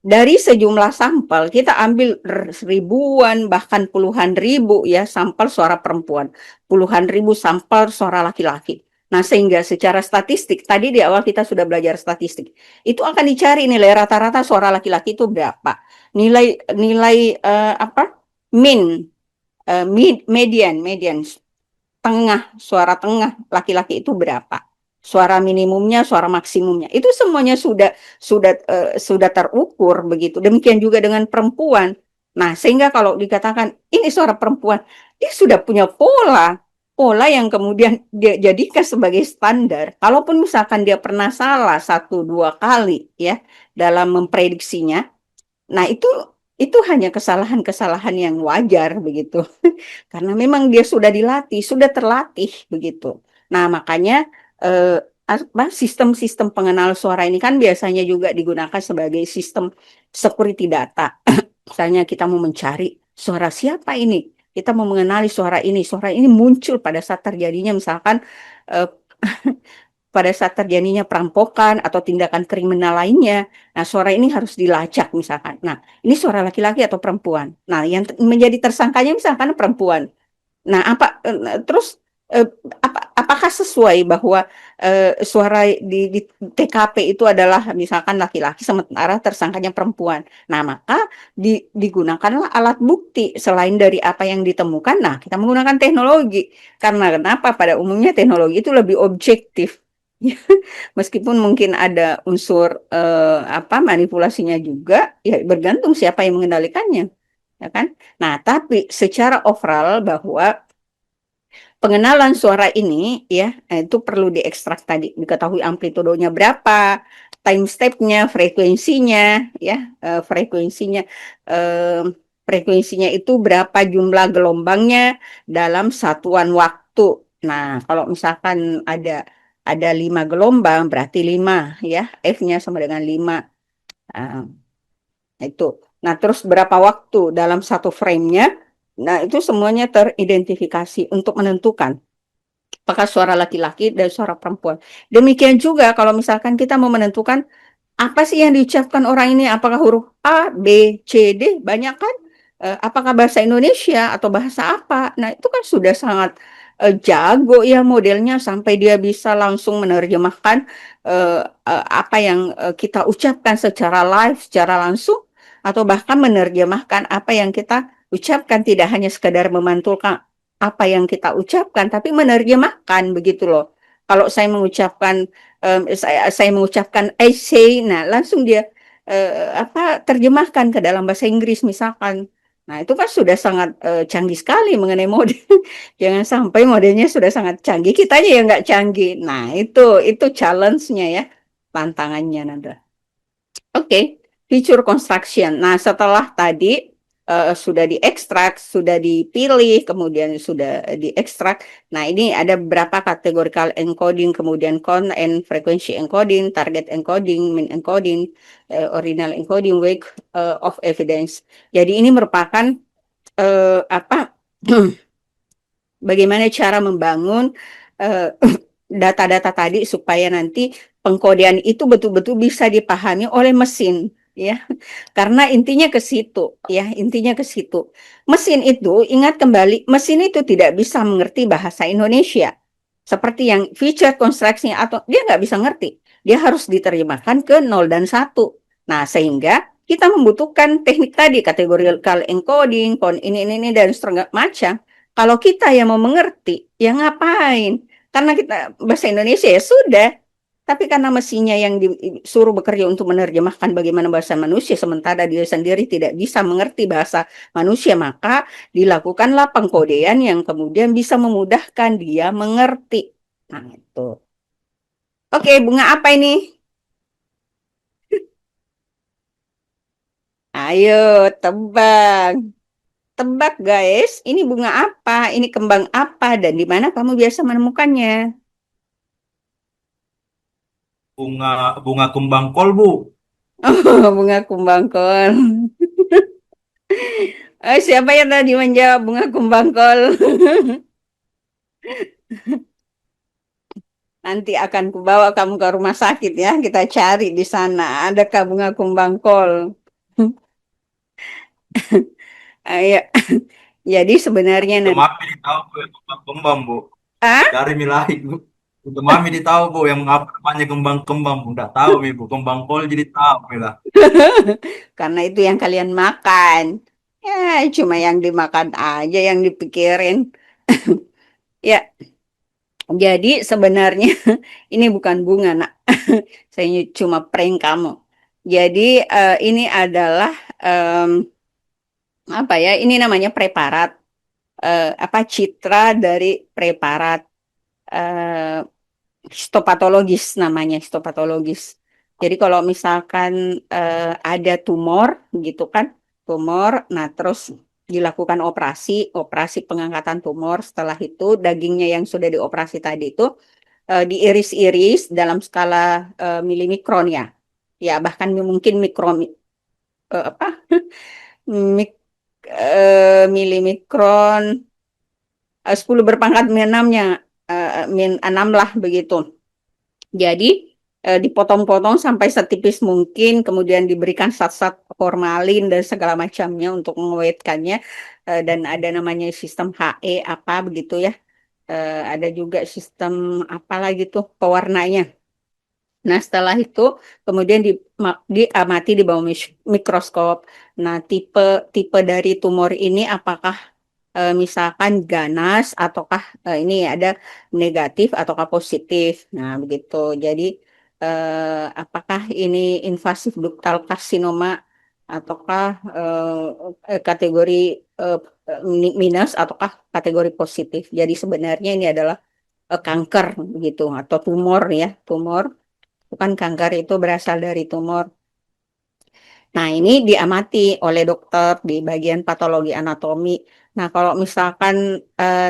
Dari sejumlah sampel, kita ambil ribuan, bahkan puluhan ribu ya sampel suara perempuan. Puluhan ribu sampel suara laki-laki. Nah, sehingga secara statistik, tadi di awal kita sudah belajar statistik. Itu akan dicari nilai rata-rata suara laki-laki itu berapa. Nilai apa? Median, tengah, suara tengah laki-laki itu berapa? Suara minimumnya, suara maksimumnya. Itu semuanya sudah terukur begitu. Demikian juga dengan perempuan. Nah, sehingga kalau dikatakan ini suara perempuan, dia sudah punya pola yang kemudian dia jadikan sebagai standar. Kalaupun misalkan dia pernah salah 1-2 kali ya dalam memprediksinya, nah itu hanya kesalahan-kesalahan yang wajar begitu. Karena memang dia sudah dilatih, sudah terlatih begitu. Nah, makanya sistem-sistem pengenal suara ini kan biasanya juga digunakan sebagai sistem security data. Misalnya kita mau mencari suara siapa ini, kita mau mengenali suara ini muncul pada saat terjadinya misalkan eh, pada saat terjadinya perampokan atau tindakan kriminal lainnya. Nah, suara ini harus dilacak misalkan. Nah, ini suara laki-laki atau perempuan. Nah, yang menjadi tersangkanya misalkan perempuan. Nah, terus eh, apakah sesuai bahwa suara di TKP itu adalah misalkan laki-laki sementara tersangkanya perempuan. Nah, maka digunakanlah alat bukti selain dari apa yang ditemukan. Nah, kita menggunakan teknologi. Karena kenapa? Pada umumnya teknologi itu lebih objektif. Meskipun mungkin ada unsur manipulasinya juga, ya bergantung siapa yang mengendalikannya, ya kan? Nah, tapi secara overall bahwa pengenalan suara ini ya itu perlu diekstrak tadi, diketahui amplitudenya berapa, time step-nya, frekuensinya ya, frekuensinya itu berapa jumlah gelombangnya dalam satuan waktu. Nah, kalau misalkan ada 5 gelombang berarti 5 ya, F-nya sama dengan 5. Nah, itu. Nah, terus berapa waktu dalam satu frame-nya? Nah, itu semuanya teridentifikasi untuk menentukan apakah suara laki-laki dan suara perempuan. Demikian juga kalau misalkan kita mau menentukan apa sih yang diucapkan orang ini, apakah huruf A, B, C, D, banyak kan? Apakah bahasa Indonesia atau bahasa apa? Nah, itu kan sudah sangat jago ya modelnya sampai dia bisa langsung menerjemahkan apa yang kita ucapkan secara live, secara langsung, atau bahkan menerjemahkan apa yang kita ucapkan, tidak hanya sekadar memantulkan apa yang kita ucapkan, tapi menerjemahkan begitu loh. Kalau saya mengucapkan saya mengucapkan I say, nah langsung dia terjemahkan ke dalam bahasa Inggris misalkan. Nah itu kan sudah sangat canggih sekali mengenai mode. Jangan sampai modenya sudah sangat canggih, kitanya yang nggak canggih. Nah itu challenge-nya ya, tantangannya Nanda. Oke, feature construction. Nah, setelah tadi sudah diekstrak, sudah dipilih, kemudian sudah diekstrak. Nah, ini ada beberapa kategorical encoding, kemudian count and frequency encoding, target encoding, mean encoding, ordinal encoding, weight of evidence. Jadi ini merupakan apa? Bagaimana cara membangun data-data tadi supaya nanti pengkodean itu betul-betul bisa dipahami oleh mesin, ya. Karena intinya ke situ, ya, intinya ke situ. Mesin itu, ingat kembali, mesin itu tidak bisa mengerti bahasa Indonesia. Seperti yang feature construction atau dia nggak bisa ngerti. Dia harus diterjemahkan ke 0 dan 1. Nah, sehingga kita membutuhkan teknik tadi, categorical encoding, ini, dan setengah macam. Kalau kita yang mau mengerti, ya ngapain? Karena kita bahasa Indonesia ya sudah, tapi karena mesinnya yang disuruh bekerja untuk menerjemahkan bagaimana bahasa manusia, sementara dia sendiri tidak bisa mengerti bahasa manusia, maka dilakukanlah pengkodean yang kemudian bisa memudahkan dia mengerti. Nah, itu. Oke, bunga apa ini? Ayo, tebak. Tebak, guys. Ini bunga apa? Ini kembang apa? Dan di mana kamu biasa menemukannya? Bunga bunga kembang kol, Bu. Oh, bunga kumbang kol. Siapa yang tadi menjawab bunga kumbang kol? Nanti akan kubawa kamu ke rumah sakit ya. Kita cari di sana. Adakah bunga kumbang kol? Ayo. Jadi sebenarnya Udah mami ditahu Bu yang kembang-kembang, Bu. ah, Dari milahi, Bu. Udah mami ditahu, Bu, yang apa namanya kembang-kembang, Bu. Udah tahu, Bu. Kembang kol jadi tahu, lah. karena itu yang kalian makan. Ya, cuma yang dimakan aja yang dipikirin. Ya, jadi sebenarnya ini bukan bunga, nak. Saya cuma prank kamu. Jadi ini adalah apa ya? Ini namanya preparat. Citra dari preparat eh, histopatologis, namanya histopatologis. Jadi kalau misalkan ada tumor gitu kan, tumor, nah terus dilakukan operasi pengangkatan tumor. Setelah itu dagingnya yang sudah dioperasi tadi itu diiris-iris dalam skala milimikron ya. Ya, bahkan mungkin apa? Mik, Milimikron 10 berpangkat min 6-nya min 6 lah begitu. Jadi dipotong-potong sampai setipis mungkin, kemudian diberikan zat-zat formalin dan segala macamnya untuk mengawetkannya, dan ada namanya sistem HE apa begitu ya. ada juga sistem apa lagi tuh pewarnanya. Nah, setelah itu kemudian diamati di bawah mikroskop. Nah, tipe tipe dari tumor ini apakah misalkan ganas ataukah ini ada negatif ataukah positif. Nah, begitu. Jadi apakah ini invasif ductal karsinoma ataukah kategori eh, minus ataukah kategori positif. Jadi sebenarnya ini adalah kanker begitu atau tumor ya, tumor. Bukan kanker itu berasal dari tumor. Nah, ini diamati oleh dokter di bagian patologi anatomi. Nah, kalau misalkan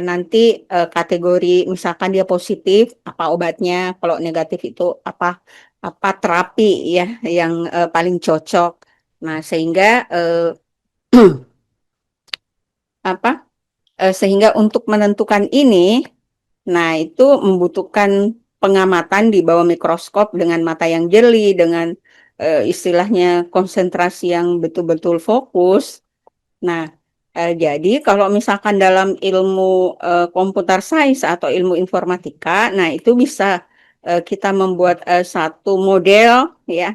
nanti kategori misalkan dia positif, apa obatnya? Kalau negatif itu apa apa terapi ya yang paling cocok. Nah, sehingga apa? Sehingga untuk menentukan ini, nah itu membutuhkan pengamatan di bawah mikroskop dengan mata yang jeli, dengan istilahnya konsentrasi yang betul-betul fokus. Nah, jadi kalau misalkan dalam ilmu computer science atau ilmu informatika, nah itu bisa kita membuat satu model ya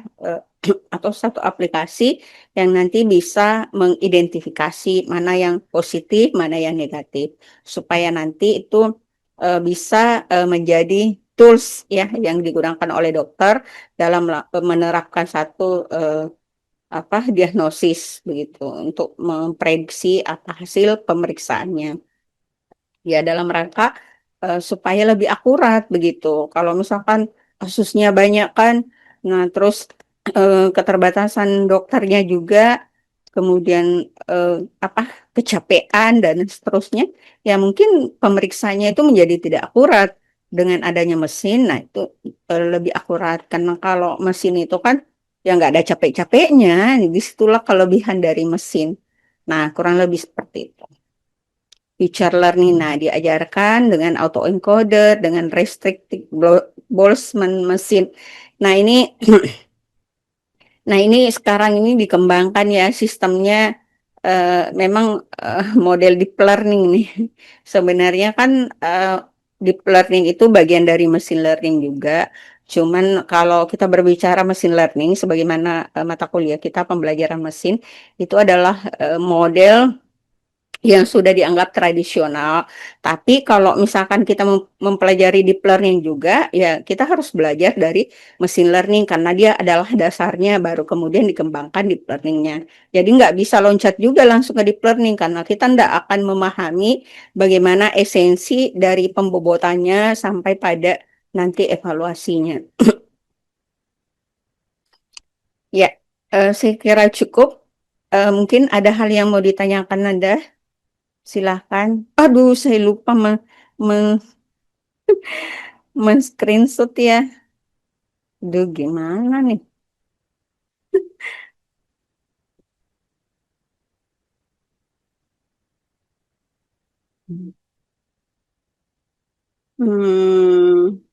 atau satu aplikasi yang nanti bisa mengidentifikasi mana yang positif, mana yang negatif, supaya nanti itu bisa menjadi tools ya yang digunakan oleh dokter dalam menerapkan satu apa diagnosis begitu untuk memprediksi apa hasil pemeriksaannya ya dalam rangka supaya lebih akurat begitu. Kalau misalkan kasusnya banyak kan, nah terus keterbatasan dokternya juga, kemudian eh, apa kecapean dan seterusnya, ya mungkin pemeriksanya itu menjadi tidak akurat dengan adanya mesin. Nah itu lebih akurat karena kalau mesin itu kan ya nggak ada capek-capeknya. Disitulah kelebihan dari mesin. Nah kurang lebih seperti itu. Feature learning, nah diajarkan dengan autoencoder, dengan restricted Boltzmann mesin. Nah ini, nah ini sekarang ini dikembangkan ya sistemnya memang model deep learning nih. Sebenarnya kan deep learning itu bagian dari machine learning juga. Cuman kalau kita berbicara machine learning, sebagaimana mata kuliah kita pembelajaran mesin, itu adalah model yang sudah dianggap tradisional. Tapi kalau misalkan kita mempelajari deep learning juga, ya kita harus belajar dari machine learning karena dia adalah dasarnya, baru kemudian dikembangkan deep learningnya. Jadi nggak bisa loncat juga langsung ke deep learning karena kita nggak akan memahami bagaimana esensi dari pembobotannya sampai pada nanti evaluasinya. Ya, saya kira cukup. Mungkin ada hal yang mau ditanyakan Nanda? Silahkan. Aduh, saya lupa men- men-screenshot ya. Aduh, gimana nih? Hmm.